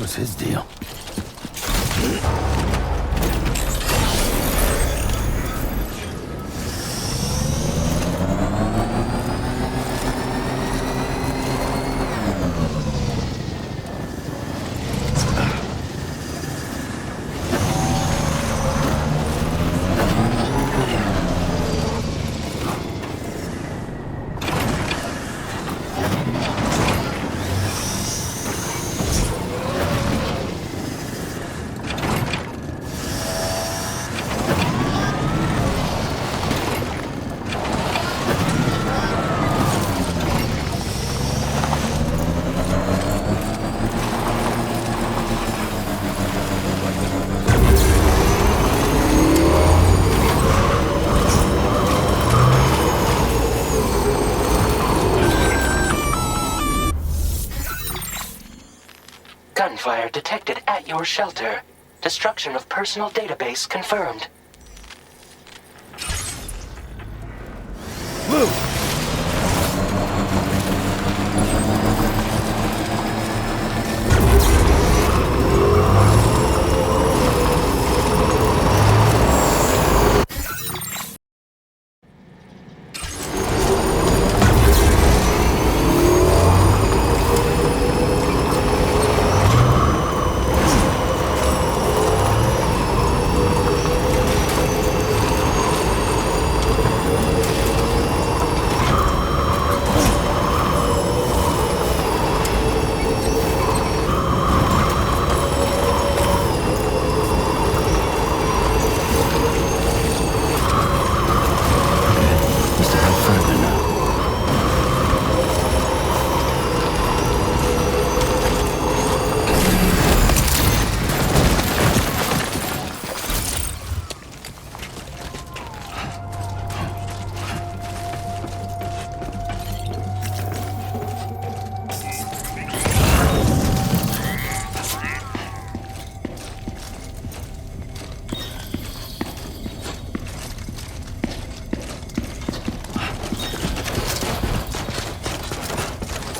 Speaker 5: What's his deal?
Speaker 2: Gunfire detected at your shelter. Destruction of personal database confirmed.
Speaker 10: Move!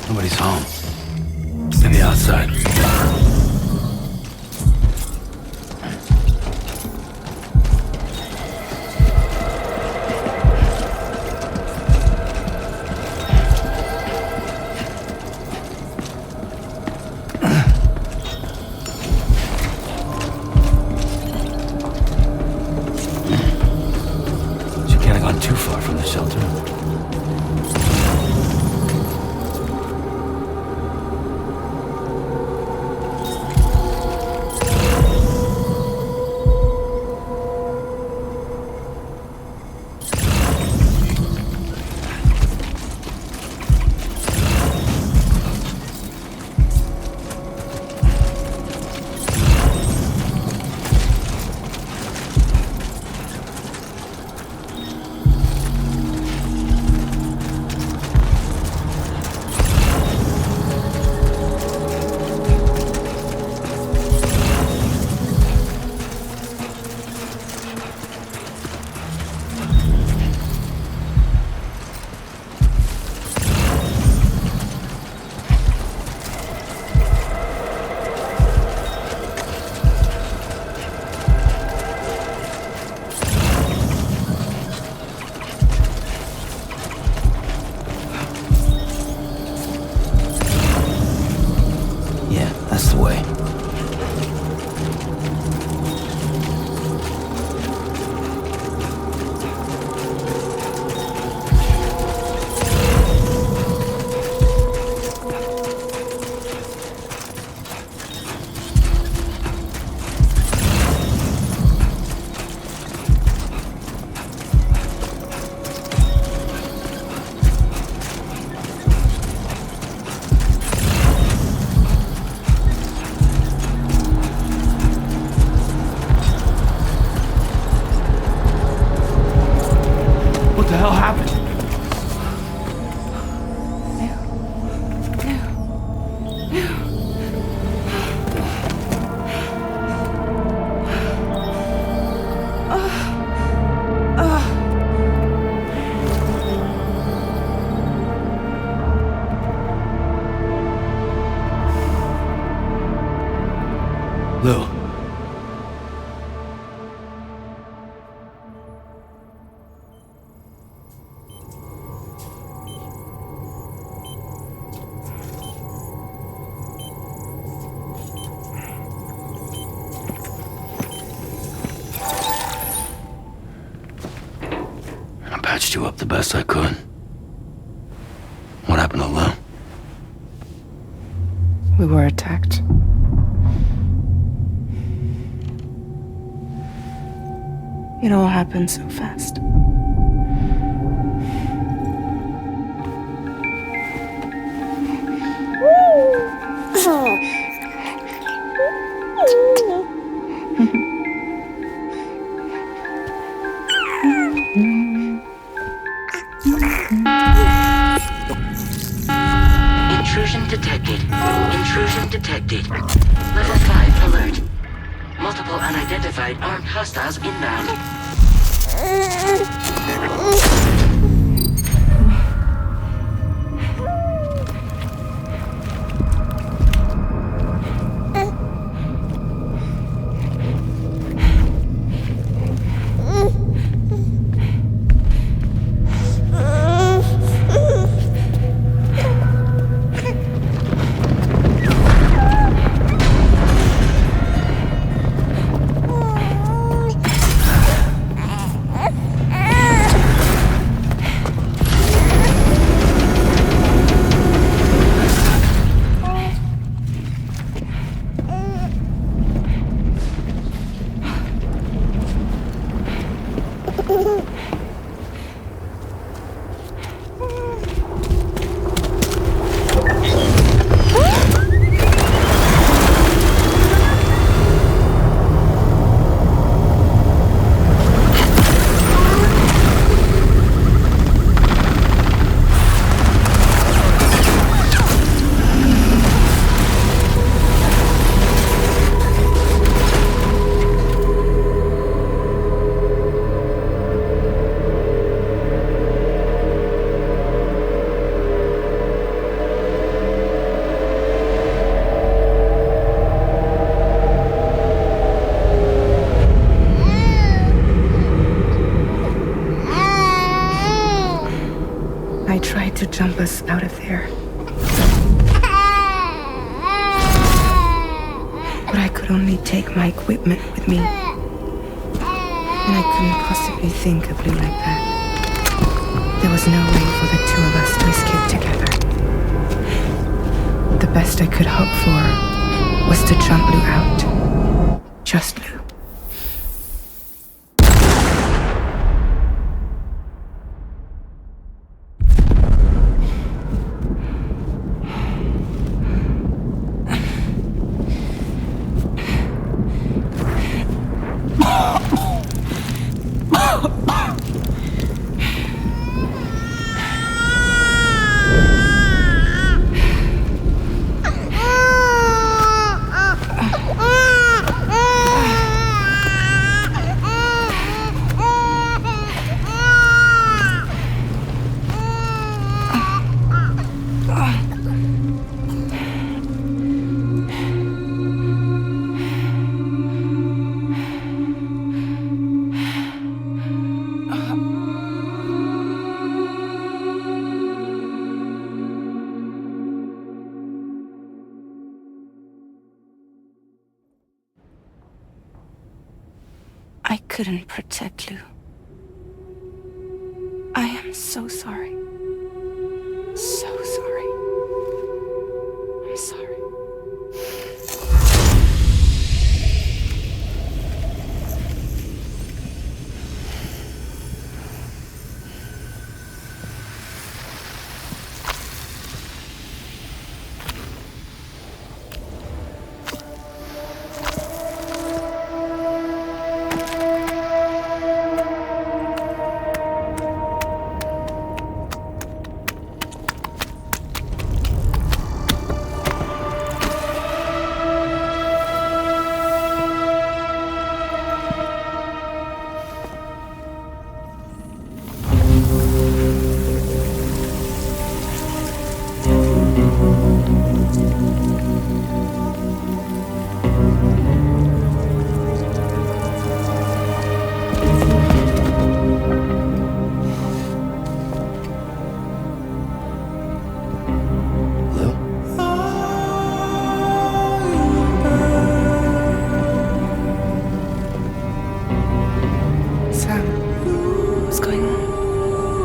Speaker 5: Nobody's home. Maybe outside. She can't have gone too far from the shelter. What the hell happened? patched you up the best I could. What happened to Lou?
Speaker 11: We were attacked. It all happened so fast.
Speaker 2: Intrusion detected. Intrusion detected. Level 5 alert. Multiple unidentified armed hostiles inbound.
Speaker 11: I tried to jump us out of there. But I could only take my equipment with me. And I couldn't possibly think of Lou like that. There was no way for the two of us to escape together. The best I could hope for was to jump Lou out. Just Lou. I couldn't protect Lou. I am so sorry. So sorry. I'm sorry. What's going on?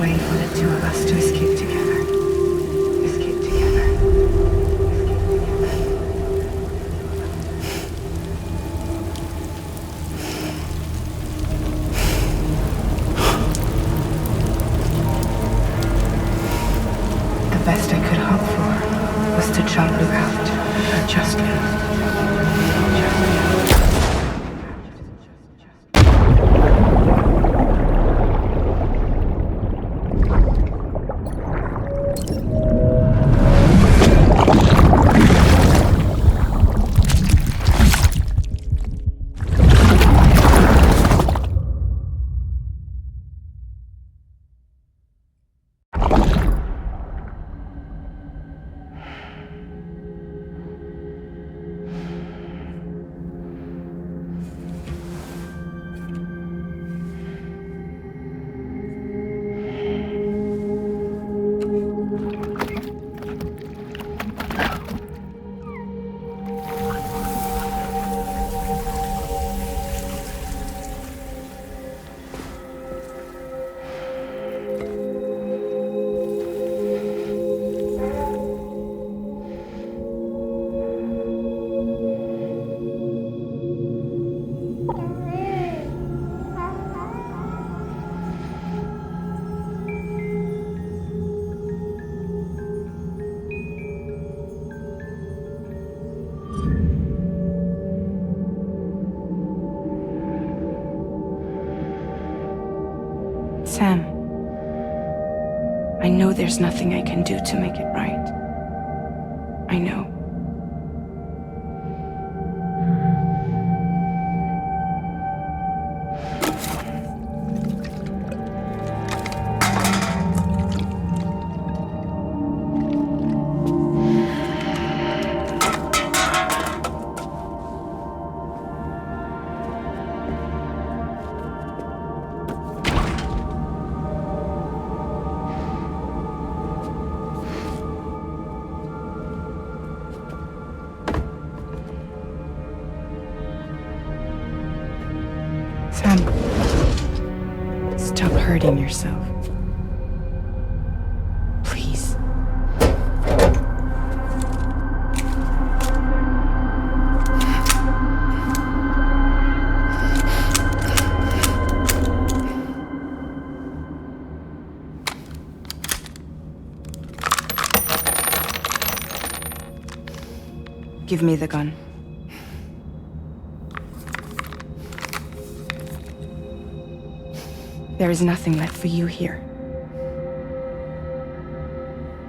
Speaker 11: way for the two of us to escape together. Escape together. The best I could hope for was to jump Luke out, or just Luke. Sam, I know there's nothing I can do to make it right. I know. Sam, stop hurting yourself. Please. Give me the gun. There is nothing left for you here.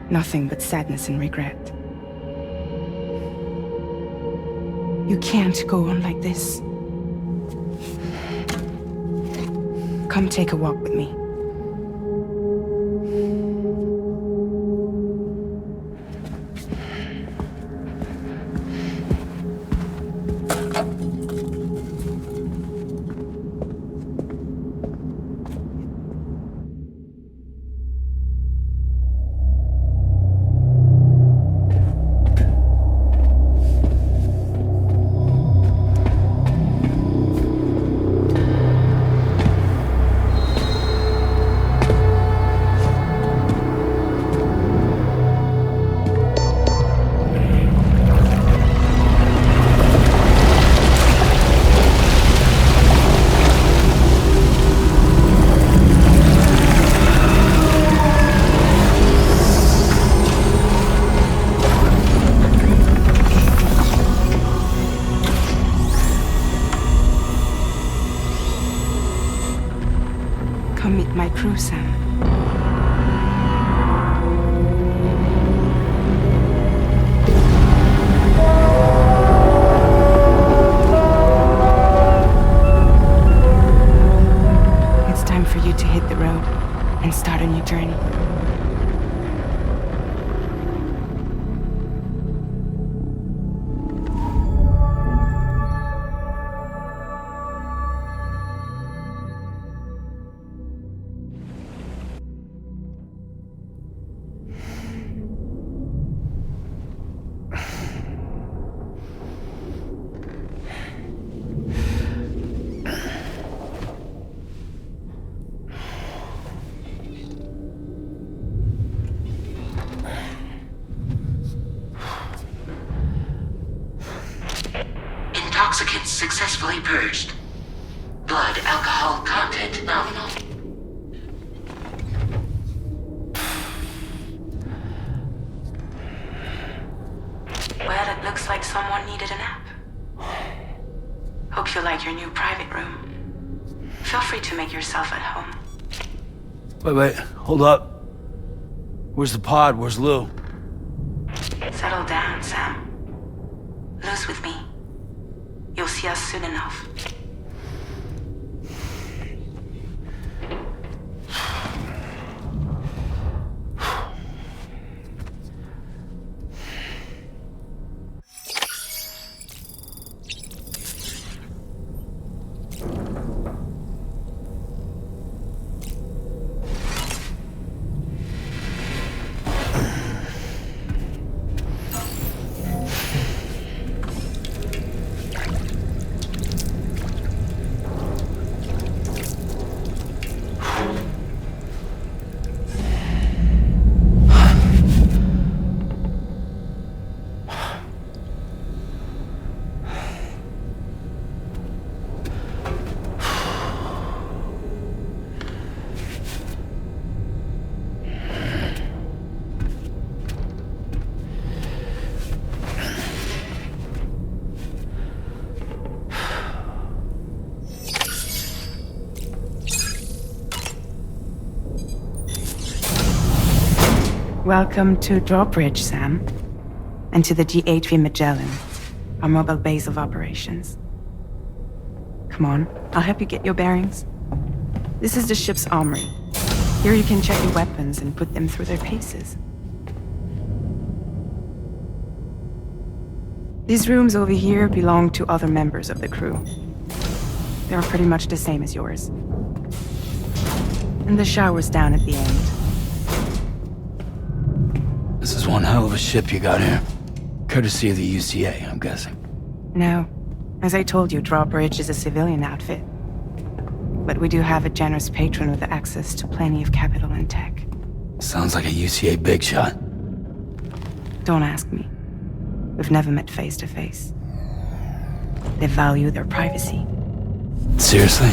Speaker 11: Nothing but sadness and regret. You can't go on like this. Come take a walk with me. Come meet my crew, Sam. It's time for you to hit the road and start a new journey.
Speaker 2: Toxicants successfully purged. Blood alcohol content nominal.
Speaker 11: Well, it looks like someone needed a nap. Hope you like your new private room. Feel free to make yourself at home.
Speaker 5: Wait, hold up. Where's the pod? Where's Lou?
Speaker 11: Settle down, Sam. Lou's with me. You'll see us soon enough.
Speaker 12: Welcome to Drawbridge, Sam. And to the DHV Magellan, our mobile base of operations. Come on, I'll help you get your bearings. This is the ship's armory. Here you can check your weapons and put them through their paces. These rooms over here belong to other members of the crew. They're pretty much the same as yours. And the shower's down at the end.
Speaker 5: This is one hell of a ship you got here. Courtesy of the UCA, I'm guessing.
Speaker 12: No. As I told you, Drawbridge is a civilian outfit. But we do have a generous patron with access to plenty of capital and tech.
Speaker 5: Sounds like a UCA big shot.
Speaker 12: Don't ask me. We've never met face to face. They value their privacy.
Speaker 5: Seriously?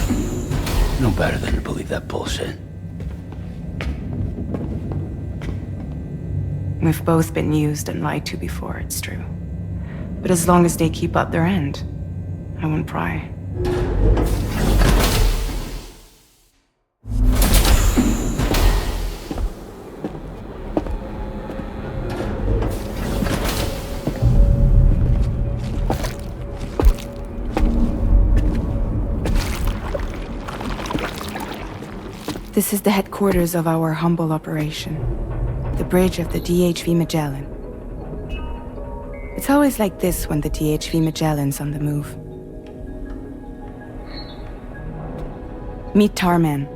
Speaker 5: No better than to believe that bullshit.
Speaker 12: We've both been used and lied to before, it's true. But as long as they keep up their end, I won't pry. This is the headquarters of our humble operation. The bridge of the DHV Magellan. It's always like this when the DHV Magellan's on the move. Meet Tarman,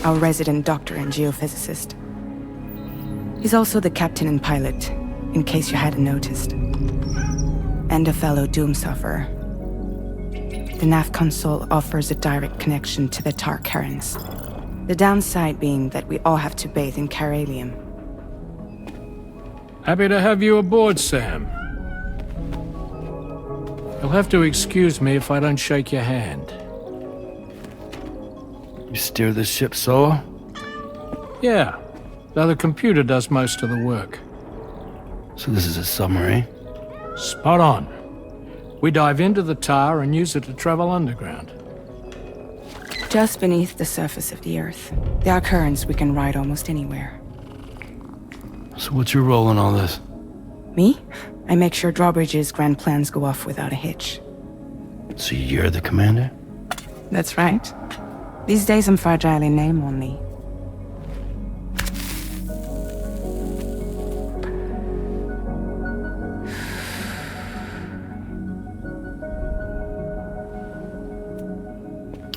Speaker 12: our resident doctor and geophysicist. He's also the captain and pilot, in case you hadn't noticed. And a fellow doom sufferer. The nav console offers a direct connection to the Tar Cairns. The downside being that we all have to bathe in Caralium.
Speaker 13: Happy to have you aboard, Sam. You'll have to excuse me if I don't shake your hand.
Speaker 5: You steer this ship solo?
Speaker 13: Yeah, though the computer does most of the work.
Speaker 5: So this is a submarine?
Speaker 13: Spot on. We dive into the tar and use it to travel underground.
Speaker 12: Just beneath the surface of the Earth, there are currents we can ride almost anywhere.
Speaker 5: So what's your role in all this?
Speaker 12: Me? I make sure Drawbridge's grand plans go off without a hitch.
Speaker 5: So you're the commander?
Speaker 12: That's right. These days I'm fragile in name only.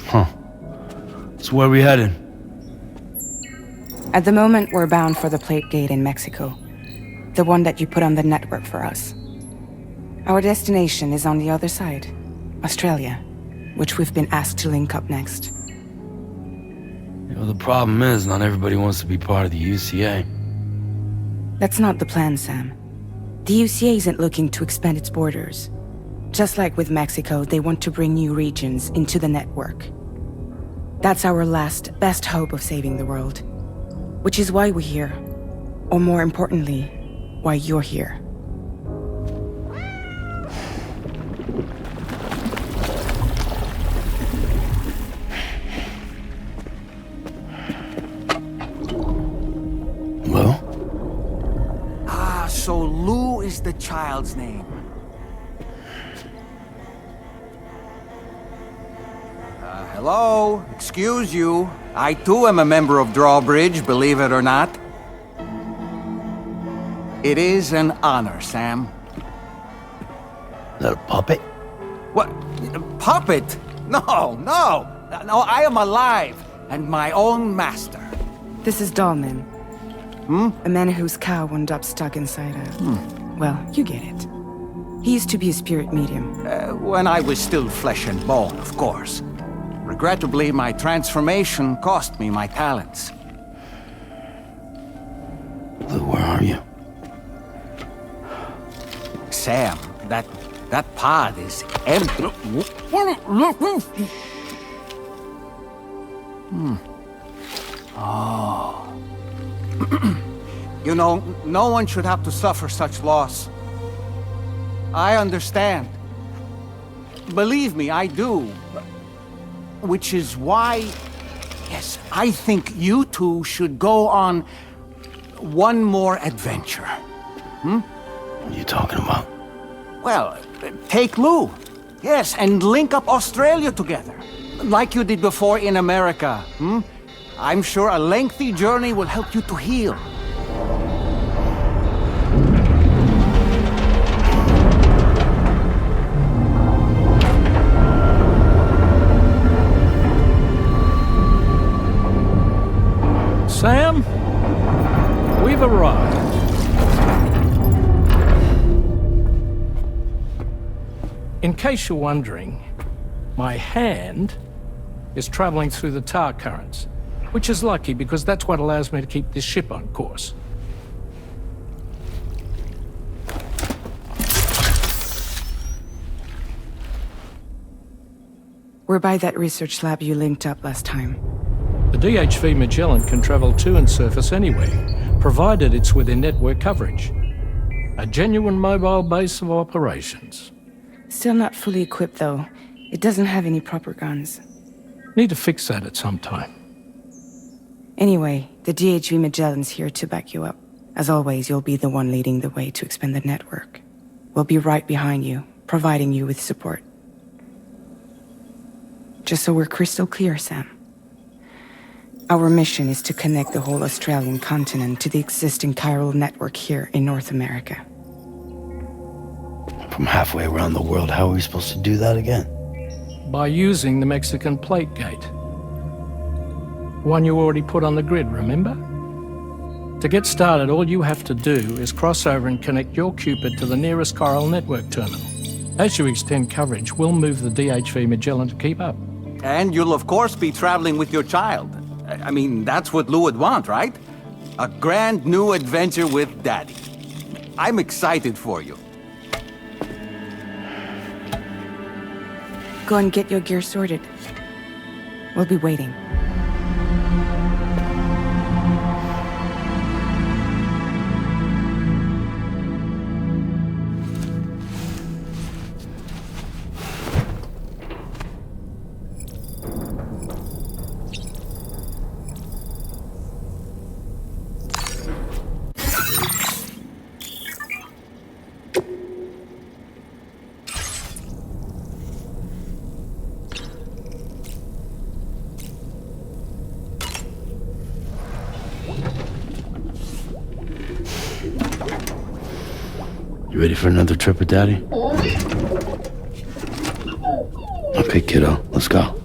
Speaker 5: Huh. So where are we headed?
Speaker 12: At the moment, we're bound for the Plate Gate in Mexico. The one that you put on the network for us. Our destination is on the other side, Australia, which we've been asked to link up next.
Speaker 5: You know, the problem is not everybody wants to be part of the UCA.
Speaker 12: That's not the plan, Sam. The UCA isn't looking to expand its borders. Just like with Mexico, they want to bring new regions into the network. That's our last, best hope of saving the world. Which is why we're here. Or more importantly, why you're here.
Speaker 5: Well?
Speaker 14: Ah, so Lou is the child's name. Hello? Excuse you. I too am a member of Drawbridge, believe it or not. It is an honor, Sam.
Speaker 5: Is that a puppet?
Speaker 14: What? Puppet? No, no! No, I am alive, and my own master.
Speaker 12: This is Dahlman. A man whose cow wound up stuck inside a... Well, you get it. He used to be a spirit medium.
Speaker 14: When I was still flesh and bone, of course. Regrettably, my transformation cost me my talents.
Speaker 5: Lou, where are you?
Speaker 14: Sam, that pod is empty. Oh. You know, no one should have to suffer such loss. I understand. Believe me, I do. Which is why, yes, I think you two should go on one more adventure.
Speaker 5: What are you talking about?
Speaker 14: Well, take Lou. Yes, and link up Australia together. Like you did before in America. I'm sure a lengthy journey will help you to heal.
Speaker 13: Sam, we've arrived. In case you're wondering, my hand is traveling through the tar currents, which is lucky because that's what allows me to keep this ship on course.
Speaker 12: We're by that research lab you linked up last time.
Speaker 13: The DHV Magellan can travel to and surface anywhere, provided it's within network coverage. A genuine mobile base of operations.
Speaker 12: Still not fully equipped, though. It doesn't have any proper guns.
Speaker 13: Need to fix that at some time.
Speaker 12: Anyway, the DHV Magellan's here to back you up. As always, you'll be the one leading the way to expand the network. We'll be right behind you, providing you with support. Just so we're crystal clear, Sam. Our mission is to connect the whole Australian continent to the existing chiral network here in North America.
Speaker 5: From halfway around the world, how are we supposed to do that again?
Speaker 13: By using the Mexican plate gate. One you already put on the grid, remember? To get started, all you have to do is cross over and connect your Cupid to the nearest chiral network terminal. As you extend coverage, we'll move the DHV Magellan to keep up.
Speaker 14: And you'll of course be traveling with your child. I mean, that's what Lou would want, right? A grand new adventure with Daddy. I'm excited for you.
Speaker 12: Go and get your gear sorted. We'll be waiting.
Speaker 5: You ready for another trip with Daddy? Okay, kiddo, let's go.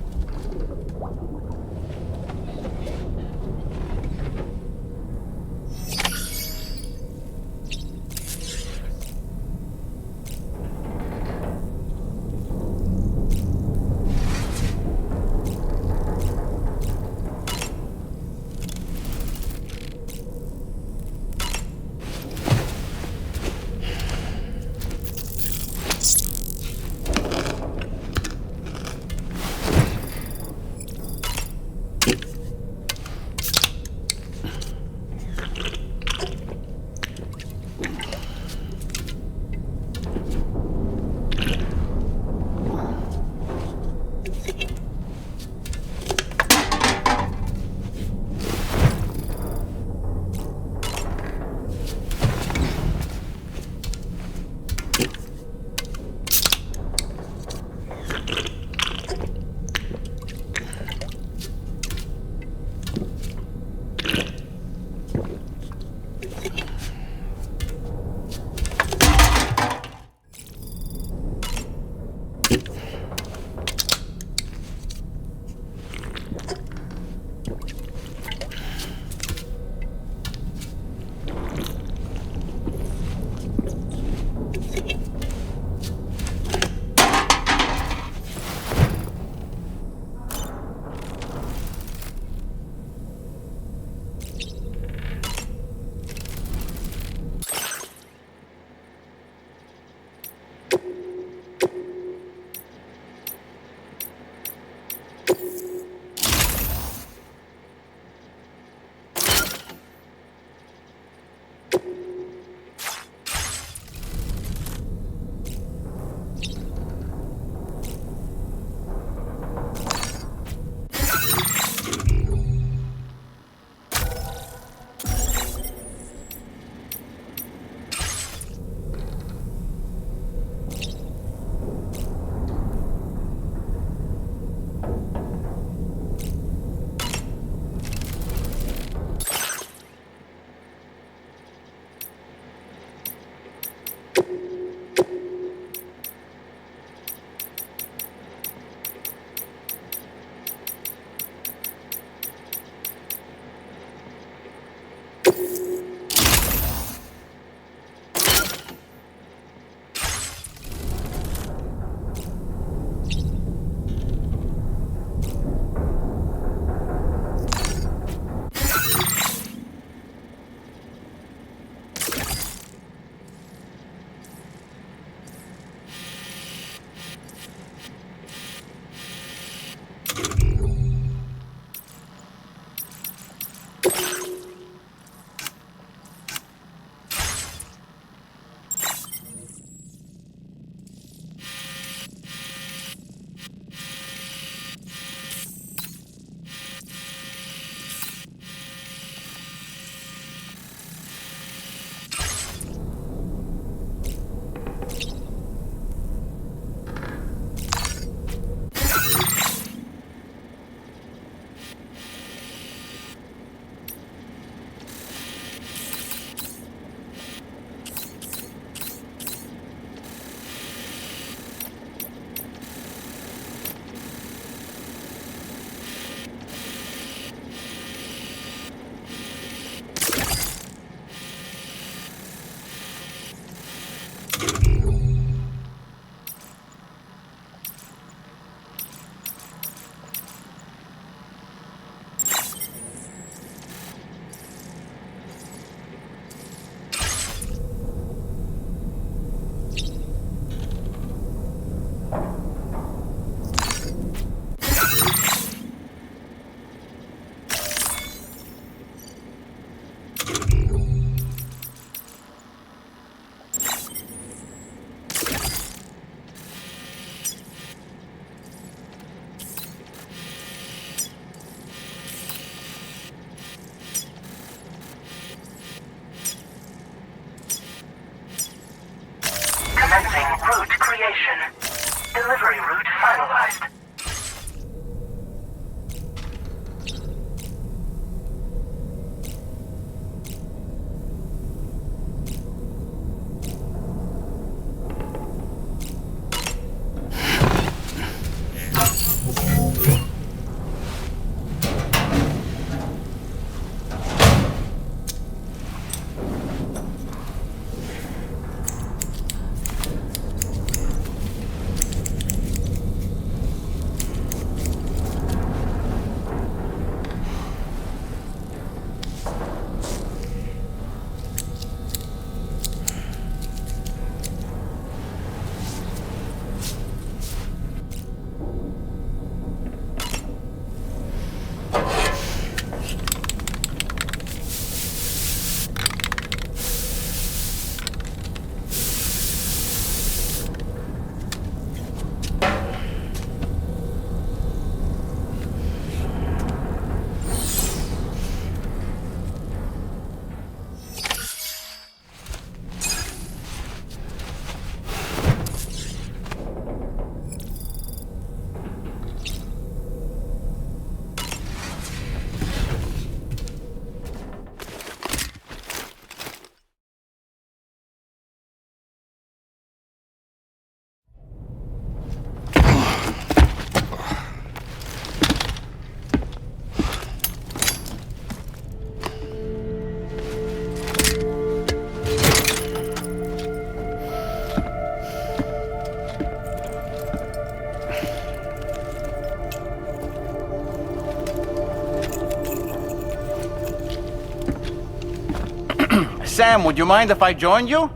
Speaker 14: Sam, would you mind if I joined you?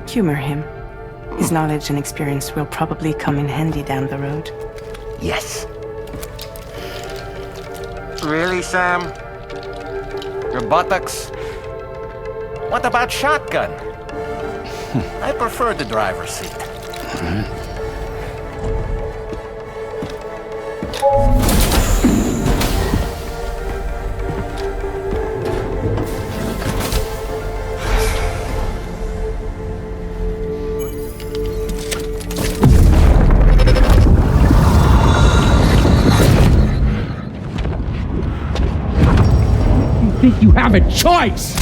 Speaker 12: Humor him. His knowledge and experience will probably come in handy down the road.
Speaker 14: Yes. Really, Sam? Your buttocks? What about shotgun? I prefer the driver's seat.
Speaker 4: Think you have a choice?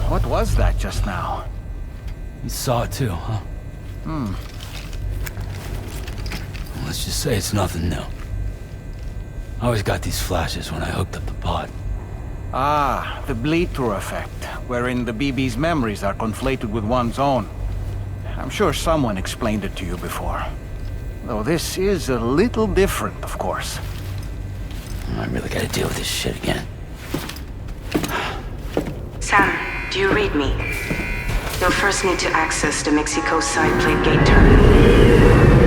Speaker 14: What was that just now?
Speaker 5: You saw it too, huh? Let's just say it's nothing new. I always got these flashes when I hooked up the pod.
Speaker 14: Ah, the bleed-through effect, wherein the BB's memories are conflated with one's own. I'm sure someone explained it to you before. Though this is a little different, of course.
Speaker 5: I really gotta deal with this shit again.
Speaker 11: Sam, do you read me? You'll first need to access the Mexico side plate gate terminal.